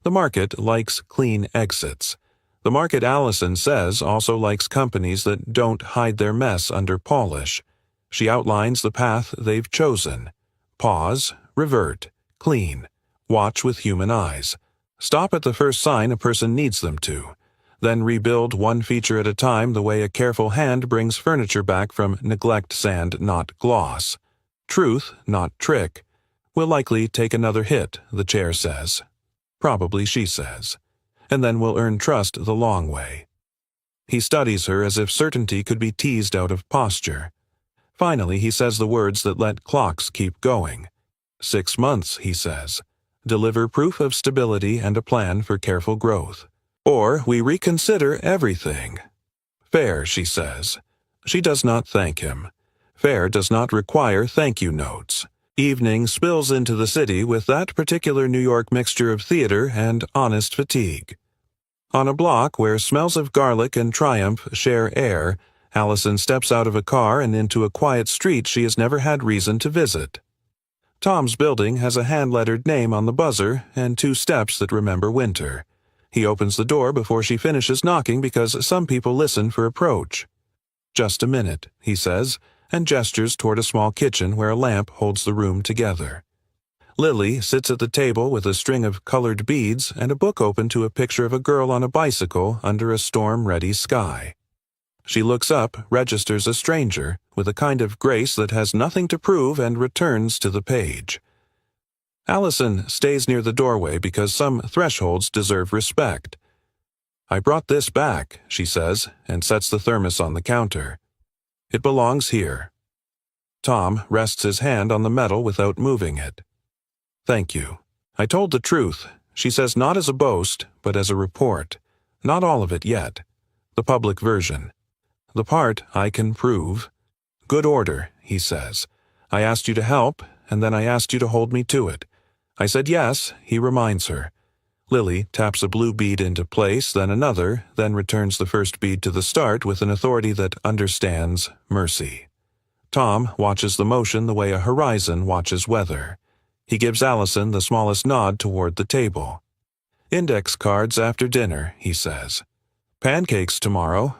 The market likes clean exits. The market, Allison says, also likes companies that don't hide their mess under polish. She outlines the path they've chosen. Pause, revert, clean, watch with human eyes. Stop at the first sign a person needs them to. Then rebuild one feature at a time the way a careful hand brings furniture back from neglect sand, not gloss. Truth, not trick. Will likely take another hit, the chair says. Probably she says. And then will earn trust the long way. He studies her as if certainty could be teased out of posture. Finally, he says the words that let clocks keep going. 6 months, he says. Deliver proof of stability and a plan for careful growth. Or we reconsider everything. Fair, she says. She does not thank him. Fair does not require thank-you notes. Evening spills into the city with that particular New York mixture of theater and honest fatigue. On a block where smells of garlic and triumph share air, Allison steps out of a car and into a quiet street she has never had reason to visit. Tom's building has a hand-lettered name on the buzzer and 2 steps that remember winter. He opens the door before she finishes knocking because some people listen for approach. Just a minute, he says, and gestures toward a small kitchen where a lamp holds the room together. Lily sits at the table with a string of colored beads and a book open to a picture of a girl on a bicycle under a storm-ready sky. She looks up, registers a stranger, with a kind of grace that has nothing to prove and returns to the page. Allison stays near the doorway because some thresholds deserve respect. I brought this back, she says, and sets the thermos on the counter. It belongs here. Tom rests his hand on the metal without moving it. Thank you. I told the truth, she says, not as a boast, but as a report. Not all of it yet. The public version. The part I can prove. Good order, he says. I asked you to help, and then I asked you to hold me to it. I said yes, he reminds her. Lily taps a blue bead into place, then another, then returns the first bead to the start with an authority that understands mercy. Tom watches the motion the way a horizon watches weather. He gives Allison the smallest nod toward the table. Index cards after dinner, he says. Pancakes tomorrow.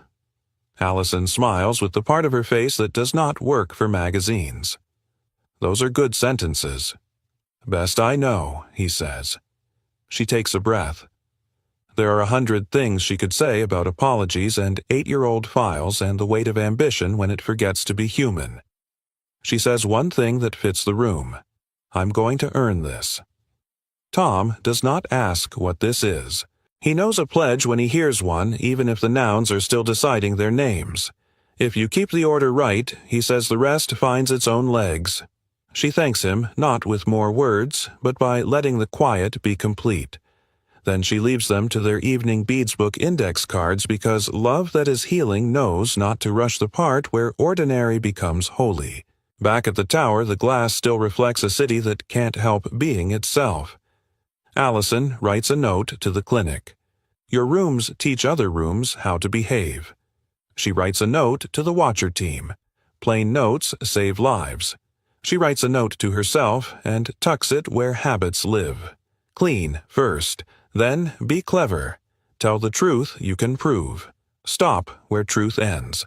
Allison smiles with the part of her face that does not work for magazines. Those are good sentences. Best I know, he says. She takes a breath. There are 100 things she could say about apologies and 8-year-old files and the weight of ambition when it forgets to be human. She says one thing that fits the room. I'm going to earn this. Tom does not ask what this is. He knows a pledge when he hears one, even if the nouns are still deciding their names. If you keep the order right, he says, the rest finds its own legs. She thanks him, not with more words, but by letting the quiet be complete. Then she leaves them to their evening beads book index cards because love that is healing knows not to rush the part where ordinary becomes holy. Back at the tower, the glass still reflects a city that can't help being itself. Allison writes a note to the clinic. Your rooms teach other rooms how to behave. She writes a note to the watcher team. Plain notes save lives. She writes a note to herself and tucks it where habits live. Clean first, then be clever. Tell the truth you can prove. Stop where truth ends.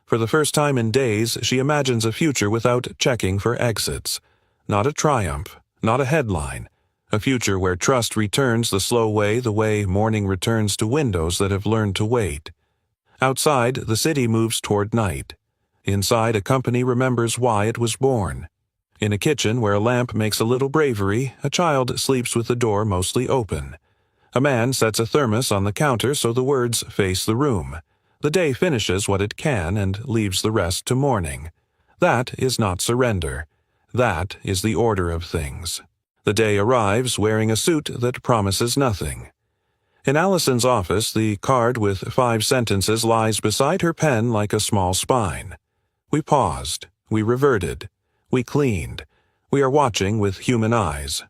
For the first time in days, she imagines a future without checking for exits. Not a triumph, not a headline. A future where trust returns the way morning returns to windows that have learned to wait. Outside, the city moves toward night. Inside, a company remembers why it was born. In a kitchen where a lamp makes a little bravery, a child sleeps with the door mostly open. A man sets a thermos on the counter so the words face the room. The day finishes what it can and leaves the rest to morning. That is not surrender. That is the order of things. The day arrives wearing a suit that promises nothing. In Allison's office, the card with 5 sentences lies beside her pen like a small spine. We paused. We reverted. We cleaned. We are watching with human eyes.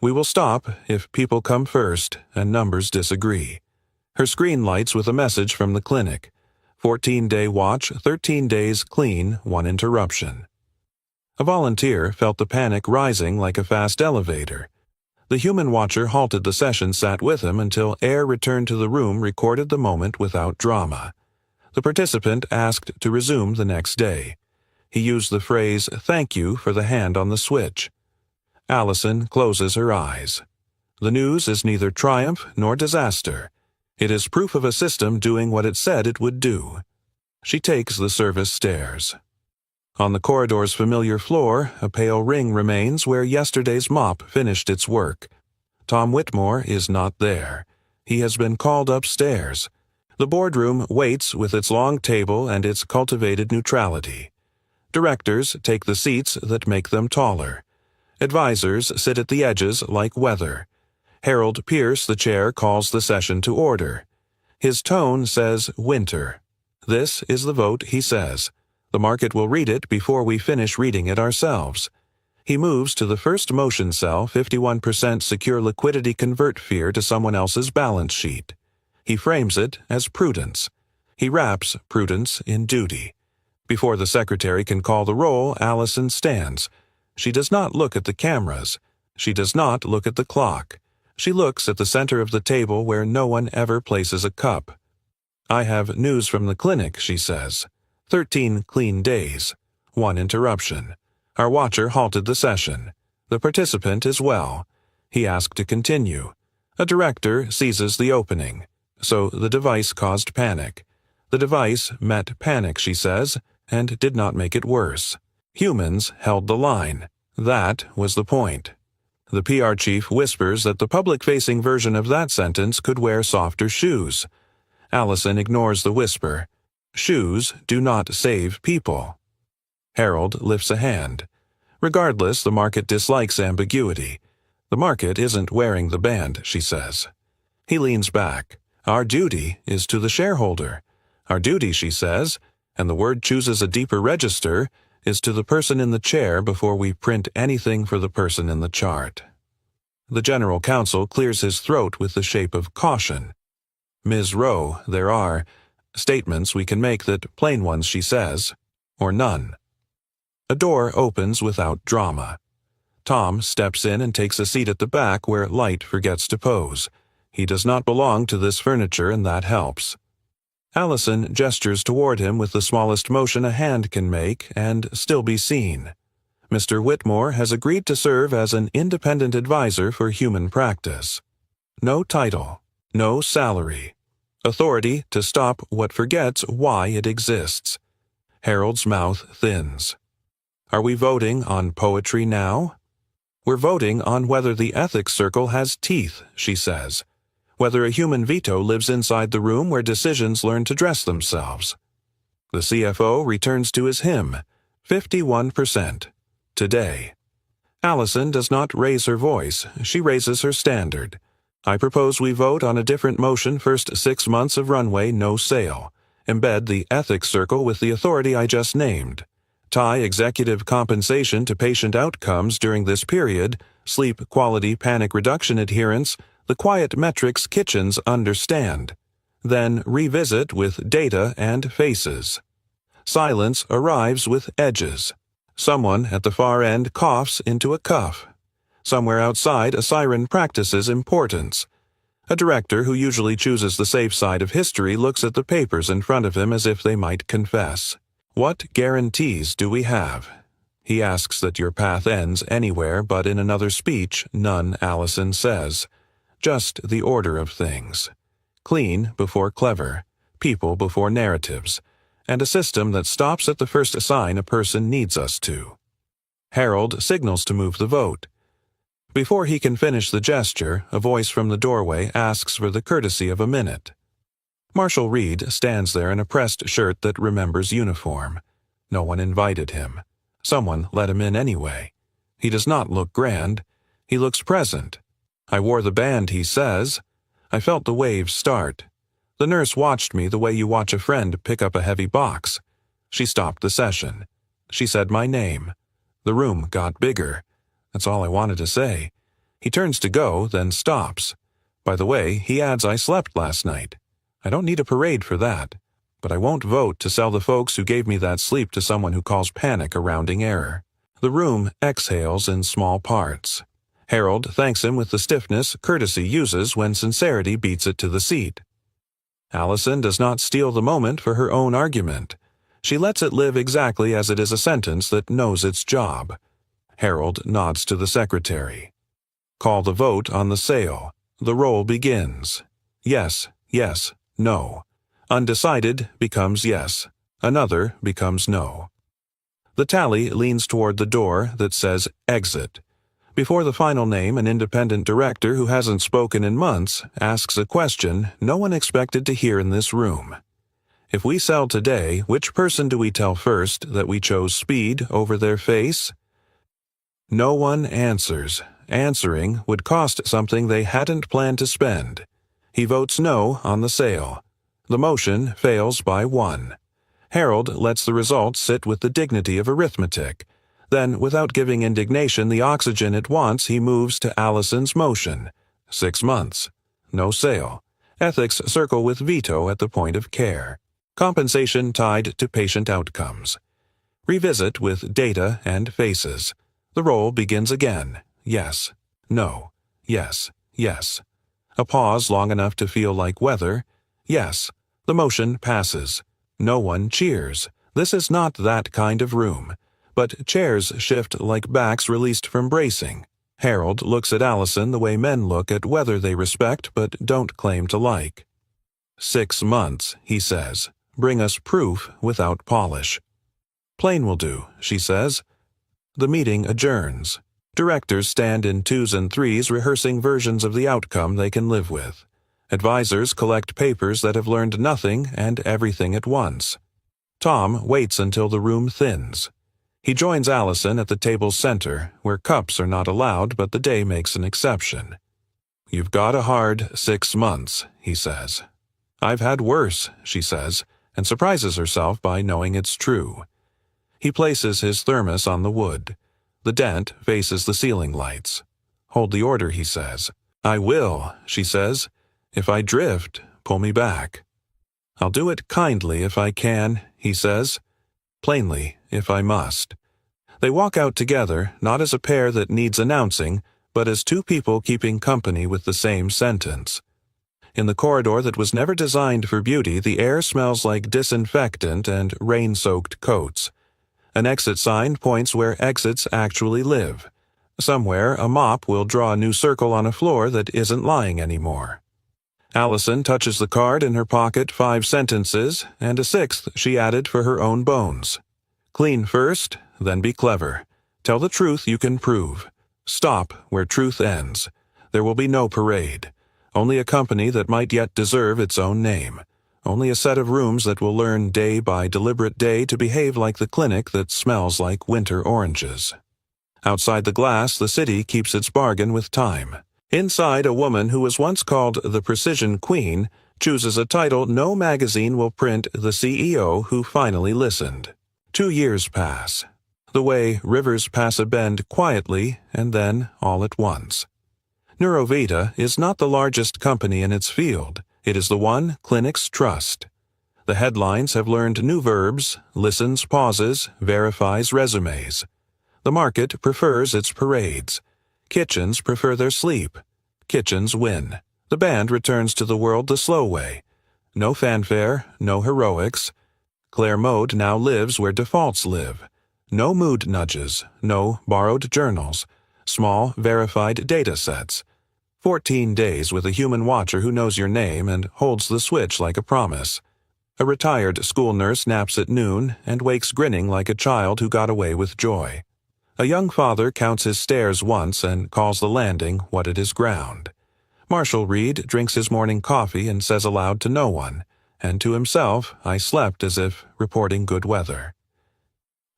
We will stop if people come first and numbers disagree. Her screen lights with a message from the clinic. 14-day watch, 13 days clean, 1 interruption. A volunteer felt the panic rising like a fast elevator. The human watcher halted the session, sat with him until air returned to the room, recorded the moment without drama. The participant asked to resume the next day. He used the phrase, "Thank you," for the hand on the switch. Allison closes her eyes. The news is neither triumph nor disaster. It is proof of a system doing what it said it would do. She takes the service stairs. On the corridor's familiar floor, a pale ring remains where yesterday's mop finished its work. Tom Whitmore is not there. He has been called upstairs. The boardroom waits with its long table and its cultivated neutrality. Directors take the seats that make them taller. Advisors sit at the edges like weather. Harold Pierce, the chair, calls the session to order. His tone says winter. This is the vote, he says. The market will read it before we finish reading it ourselves. He moves to the first motion cell, 51% secure liquidity convert fear to someone else's balance sheet. He frames it as prudence. He wraps prudence in duty. Before the secretary can call the roll, Allison stands. She does not look at the cameras. She does not look at the clock. She looks at the center of the table where no one ever places a cup. I have news from the clinic, she says. 13 clean days. 1 interruption. Our watcher halted the session. The participant is well. He asked to continue. A director seizes the opening. So the device caused panic. The device met panic, she says, and did not make it worse. Humans held the line. That was the point. The PR chief whispers that the public-facing version of that sentence could wear softer shoes. Allison ignores the whisper. Shoes do not save people. Harold lifts a hand. Regardless, the market dislikes ambiguity. The market isn't wearing the band, she says. He leans back. Our duty is to the shareholder. Our duty, she says, and the word chooses a deeper register, is to the person in the chair before we print anything for the person in the chart. The general counsel clears his throat with the shape of caution. Ms. Rowe, there are statements we can make that plain ones, she says, or none. A door opens without drama. Tom steps in and takes a seat at the back where Light forgets to pose. He does not belong to this furniture, and that helps. Allison gestures toward him with the smallest motion a hand can make and still be seen. Mr. Whitmore has agreed to serve as an independent advisor for human practice. No title, no salary. Authority to stop what forgets why it exists. Harold's mouth thins. Are we voting on poetry now? We're voting on whether the ethics circle has teeth, she says. Whether a human veto lives inside the room where decisions learn to dress themselves. The CFO returns to his hymn, 51%. Today. Allison does not raise her voice, she raises her standard. I propose we vote on a different motion. First 6 months of runway, no sale. Embed the ethics circle with the authority I just named. Tie executive compensation to patient outcomes during this period, sleep quality, panic reduction adherence, the quiet metrics kitchens understand. Then revisit with data and faces. Silence arrives with edges. Someone at the far end coughs into a cuff. Somewhere outside, a siren practices importance. A director who usually chooses the safe side of history looks at the papers in front of him as if they might confess. What guarantees do we have? He asks that your path ends anywhere, but in another speech, none, Allison says. Just the order of things. Clean before clever, people before narratives, and a system that stops at the first sign a person needs us to. Harold signals to move the vote. Before he can finish the gesture, a voice from the doorway asks for the courtesy of a minute. Marshall Reed stands there in a pressed shirt that remembers uniform. No one invited him. Someone let him in anyway. He does not look grand. He looks present. I wore the band, he says. I felt the waves start. The nurse watched me the way you watch a friend pick up a heavy box. She stopped the session. She said my name. The room got bigger. That's all I wanted to say. He turns to go, then stops. By the way, he adds I slept last night. I don't need a parade for that. But I won't vote to sell the folks who gave me that sleep to someone who calls panic a rounding error. The room exhales in small parts. Harold thanks him with the stiffness courtesy uses when sincerity beats it to the seat. Allison does not steal the moment for her own argument. She lets it live exactly as it is, a sentence that knows its job. Harold nods to the secretary. Call the vote on the sale. The roll begins. Yes, yes, no. Undecided becomes yes. Another becomes no. The tally leans toward the door that says exit. Before the final name, an independent director who hasn't spoken in months asks a question no one expected to hear in this room. If we sell today, which person do we tell first that we chose speed over their face? No one answers. Answering would cost something they hadn't planned to spend. He votes no on the sale. The motion fails by 1. Harold lets the result sit with the dignity of arithmetic. Then, without giving indignation the oxygen it wants, he moves to Allison's motion. 6 months. No sale. Ethics circle with veto at the point of care. Compensation tied to patient outcomes. Revisit with data and faces. The roll begins again. Yes. No. Yes. Yes. A pause long enough to feel like weather. Yes. The motion passes. No one cheers. This is not that kind of room. But chairs shift like backs released from bracing. Harold looks at Allison the way men look at weather they respect but don't claim to like. 6 months, he says. Bring us proof without polish. Plain will do, she says. The meeting adjourns. Directors stand in 2s and 3s rehearsing versions of the outcome they can live with. Advisors collect papers that have learned nothing and everything at once. Tom waits until the room thins. He joins Allison at the table's center, where cups are not allowed, but the day makes an exception. You've got a hard 6 months, he says. I've had worse, she says, and surprises herself by knowing it's true. He places his thermos on the wood. The dent faces the ceiling lights. Hold the order, he says. I will, she says. If I drift, pull me back. I'll do it kindly if I can, he says. Plainly, if I must. They walk out together, not as a pair that needs announcing, but as 2 people keeping company with the same sentence. In the corridor that was never designed for beauty, the air smells like disinfectant and rain-soaked coats. An exit sign points where exits actually live. Somewhere, a mop will draw a new circle on a floor that isn't lying anymore. Allison touches the card in her pocket, 5 sentences, and a 6th she added for her own bones. Clean first, then be clever. Tell the truth you can prove. Stop where truth ends. There will be no parade. Only a company that might yet deserve its own name. Only a set of rooms that will learn day by deliberate day to behave like the clinic that smells like winter oranges. Outside the glass, the city keeps its bargain with time. Inside, a woman who was once called the Precision Queen chooses a title no magazine will print, the CEO who finally listened. 2 years pass. The way rivers pass a bend quietly and then all at once. Neurovita is not the largest company in its field. It is the one clinics trust. The headlines have learned new verbs, listens, pauses, verifies resumes. The market prefers its parades. Kitchens prefer their sleep. Kitchens win. The band returns to the world the slow way. No fanfare, no heroics. Claire Mode now lives where defaults live. No mood nudges, no borrowed journals. Small, verified data sets. 14 days with a human watcher who knows your name and holds the switch like a promise. A retired school nurse naps at noon and wakes grinning like a child who got away with joy. A young father counts his stairs once and calls the landing what it is ground. Marshall Reed drinks his morning coffee and says aloud to no one, and to himself, I slept as if reporting good weather.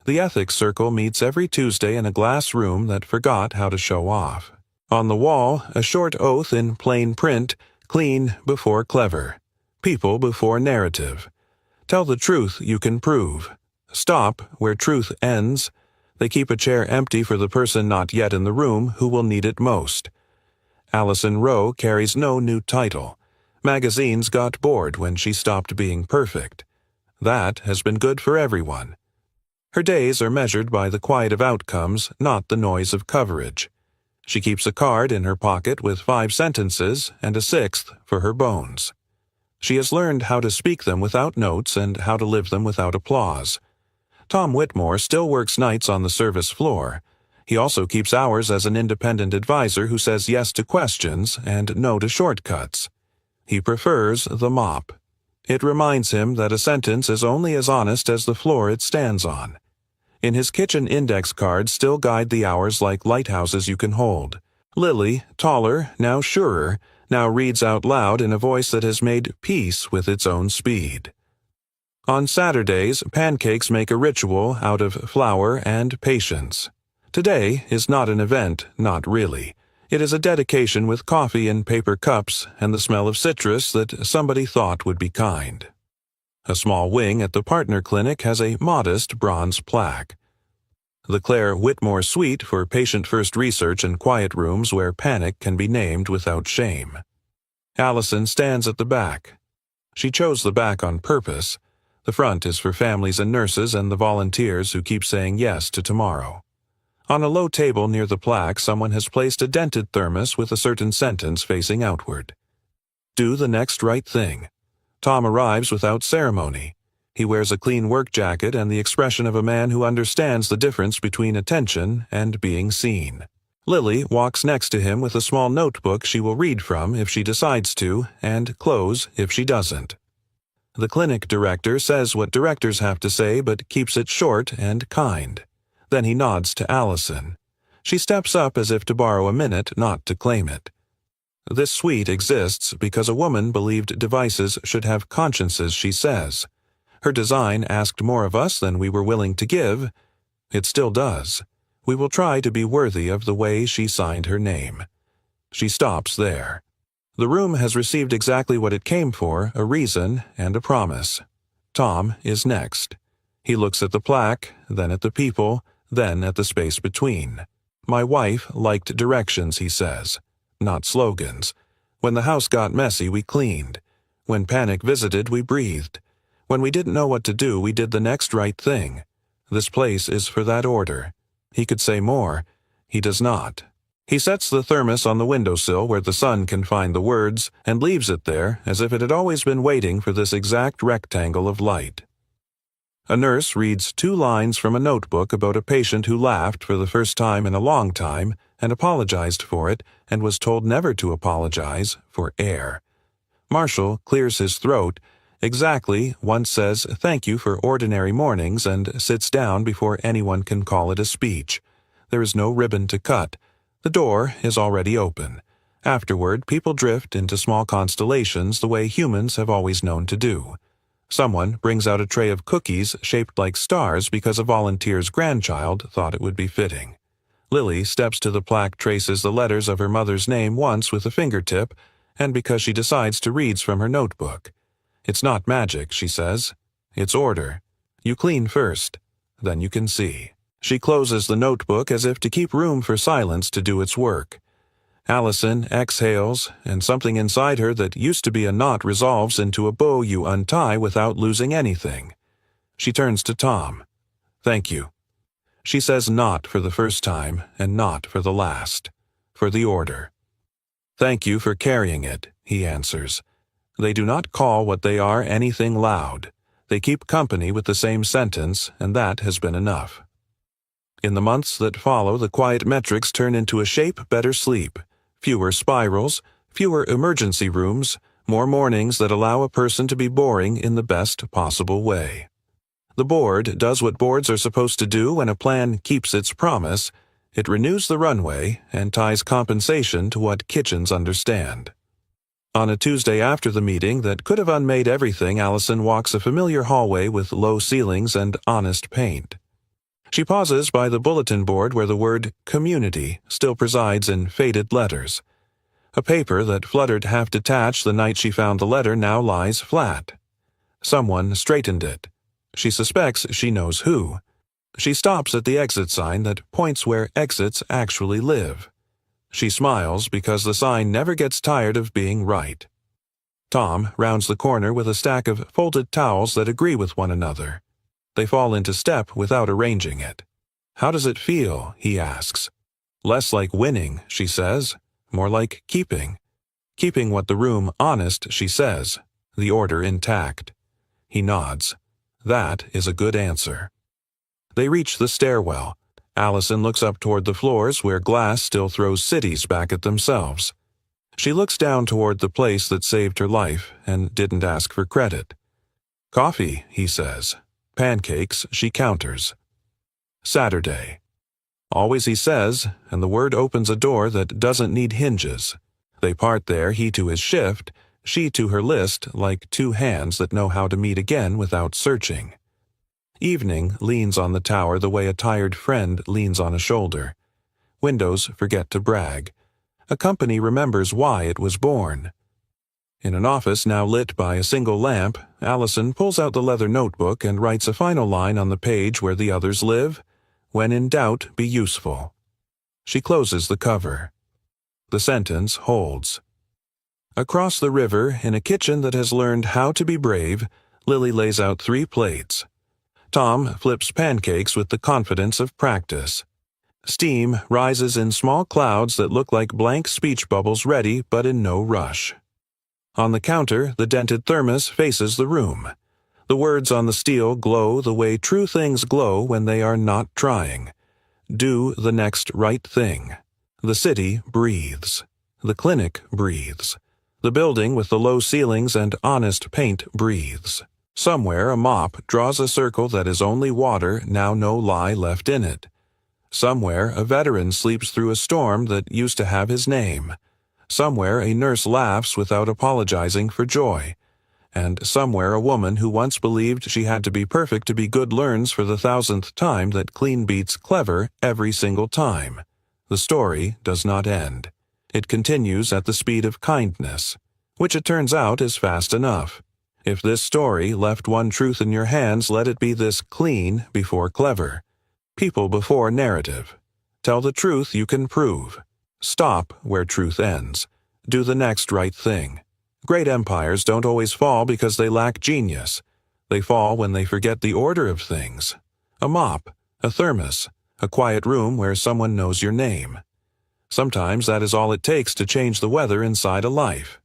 The ethics circle meets every Tuesday in a glass room that forgot how to show off. On the wall, a short oath in plain print, clean before clever. People before narrative. Tell the truth you can prove. Stop where truth ends. They keep a chair empty for the person not yet in the room who will need it most. Allison Rowe carries no new title. Magazines got bored when she stopped being perfect. That has been good for everyone. Her days are measured by the quiet of outcomes, not the noise of coverage. She keeps a card in her pocket with 5 sentences and a 6th for her bones. She has learned how to speak them without notes and how to live them without applause. Tom Whitmore still works nights on the service floor. He also keeps hours as an independent advisor who says yes to questions and no to shortcuts. He prefers the mop. It reminds him that a sentence is only as honest as the floor it stands on. In his kitchen, index cards still guide the hours like lighthouses you can hold. Lily, taller, now surer, now reads out loud in a voice that has made peace with its own speed. On Saturdays, pancakes make a ritual out of flour and patience. Today is not an event, not really. It is a dedication with coffee in paper cups and the smell of citrus that somebody thought would be kind. A small wing at the partner clinic has a modest bronze plaque. The Claire Whitmore Suite for patient-first research and quiet rooms where panic can be named without shame. Allison stands at the back. She chose the back on purpose. The front is for families and nurses and the volunteers who keep saying yes to tomorrow. On a low table near the plaque, someone has placed a dented thermos with a certain sentence facing outward. Do the next right thing. Tom arrives without ceremony. He wears a clean work jacket and the expression of a man who understands the difference between attention and being seen. Lily walks next to him with a small notebook she will read from if she decides to, and close if she doesn't. The clinic director says what directors have to say but keeps it short and kind. Then he nods to Allison. She steps up as if to borrow a minute, not to claim it. This suite exists because a woman believed devices should have consciences, she says. Her design asked more of us than we were willing to give. It still does. We will try to be worthy of the way she signed her name. She stops there. The room has received exactly what it came for, a reason and a promise. Tom is next. He looks at the plaque, then at the people, then at the space between. My wife liked directions, he says, not slogans. When the house got messy, we cleaned. When panic visited, we breathed. When we didn't know what to do, we did the next right thing. This place is for that order. He could say more. He does not. He sets the thermos on the windowsill where the sun can find the words and leaves it there as if it had always been waiting for this exact rectangle of light. A nurse reads 2 lines from a notebook about a patient who laughed for the first time in a long time and apologized for it and was told never to apologize for air. Marshall clears his throat. Exactly, one says thank you for ordinary mornings and sits down before anyone can call it a speech. There is no ribbon to cut. The door is already open. Afterward, people drift into small constellations the way humans have always known to do. Someone brings out a tray of cookies shaped like stars because a volunteer's grandchild thought it would be fitting. Lily steps to the plaque, traces the letters of her mother's name once with a fingertip, and because she decides to read from her notebook. It's not magic, she says. It's order. You clean first, then you can see. She closes the notebook as if to keep room for silence to do its work. Allison exhales, and something inside her that used to be a knot resolves into a bow you untie without losing anything. She turns to Tom. Thank you. She says not for the first time and not for the last. For the order. Thank you for carrying it, he answers. They do not call what they are anything loud. They keep company with the same sentence, and that has been enough. In the months that follow, the quiet metrics turn into a shape better sleep. Fewer spirals, fewer emergency rooms, more mornings that allow a person to be boring in the best possible way. The board does what boards are supposed to do when a plan keeps its promise. It renews the runway and ties compensation to what kitchens understand. On a Tuesday after the meeting that could have unmade everything, Allison walks a familiar hallway with low ceilings and honest paint. She pauses by the bulletin board where the word community still presides in faded letters. A paper that fluttered half detached the night she found the letter now lies flat. Someone straightened it. She suspects she knows who. She stops at the exit sign that points where exits actually live. She smiles because the sign never gets tired of being right. Tom rounds the corner with a stack of folded towels that agree with one another. They fall into step without arranging it. How does it feel? He asks. Less like winning, she says. More like keeping. Keeping what the room honest, she says. The order intact. He nods. That is a good answer. They reach the stairwell. Allison looks up toward the floors where glass still throws cities back at themselves. She looks down toward the place that saved her life and didn't ask for credit. Coffee, he says. Pancakes, she counters. Saturday. Always, he says, and the word opens a door that doesn't need hinges. They part there, he to his shift, she to her list, like two hands that know how to meet again without searching. Evening leans on the tower the way a tired friend leans on a shoulder. Windows forget to brag. A company remembers why it was born. In an office now lit by a single lamp, Allison pulls out the leather notebook and writes a final line on the page where the others live. When in doubt, be useful. She closes the cover. The sentence holds. Across the river, in a kitchen that has learned how to be brave, Lily lays out 3 plates. Tom flips pancakes with the confidence of practice. Steam rises in small clouds that look like blank speech bubbles ready but in no rush. On the counter, the dented thermos faces the room. The words on the steel glow the way true things glow when they are not trying. Do the next right thing. The city breathes. The clinic breathes. The building with the low ceilings and honest paint breathes. Somewhere a mop draws a circle that is only water, now no lie left in it. Somewhere a veteran sleeps through a storm that used to have his name. Somewhere a nurse laughs without apologizing for joy. And somewhere a woman who once believed she had to be perfect to be good learns for the 1000th time that clean beats clever every single time. The story does not end. It continues at the speed of kindness, which it turns out is fast enough. If this story left one truth in your hands, let it be this: clean before clever. People before narrative. Tell the truth you can prove. Stop where truth ends. Do the next right thing. Great empires don't always fall because they lack genius. They fall when they forget the order of things. A mop, a thermos, a quiet room where someone knows your name. Sometimes that is all it takes to change the weather inside a life.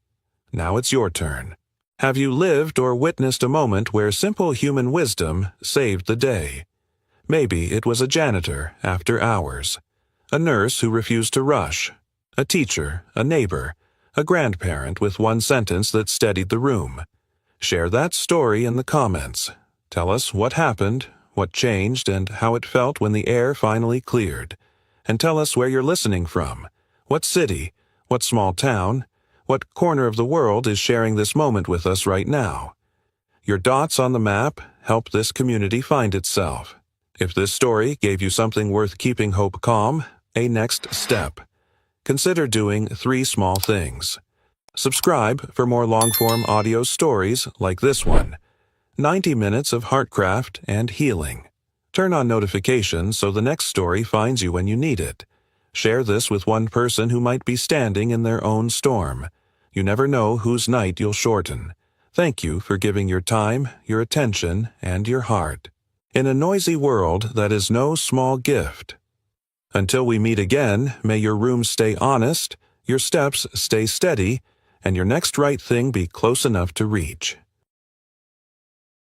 Now it's your turn. Have you lived or witnessed a moment where simple human wisdom saved the day? Maybe it was a janitor after hours, a nurse who refused to rush, a teacher, a neighbor, a grandparent with one sentence that steadied the room. Share that story in the comments. Tell us what happened, what changed, and how it felt when the air finally cleared. And tell us where you're listening from, what city, what small town, what corner of the world is sharing this moment with us right now. Your dots on the map help this community find itself. If this story gave you something worth keeping hope calm, A next step. Consider doing 3 small things. Subscribe for more long-form audio stories like this one. 90 minutes of heartcraft and healing. Turn on notifications so the next story finds you when you need it. Share this with one person who might be standing in their own storm. You never know whose night you'll shorten. Thank you for giving your time, your attention, and your heart. In a noisy world, that is no small gift. Until we meet again, may your room stay honest, your steps stay steady, and your next right thing be close enough to reach.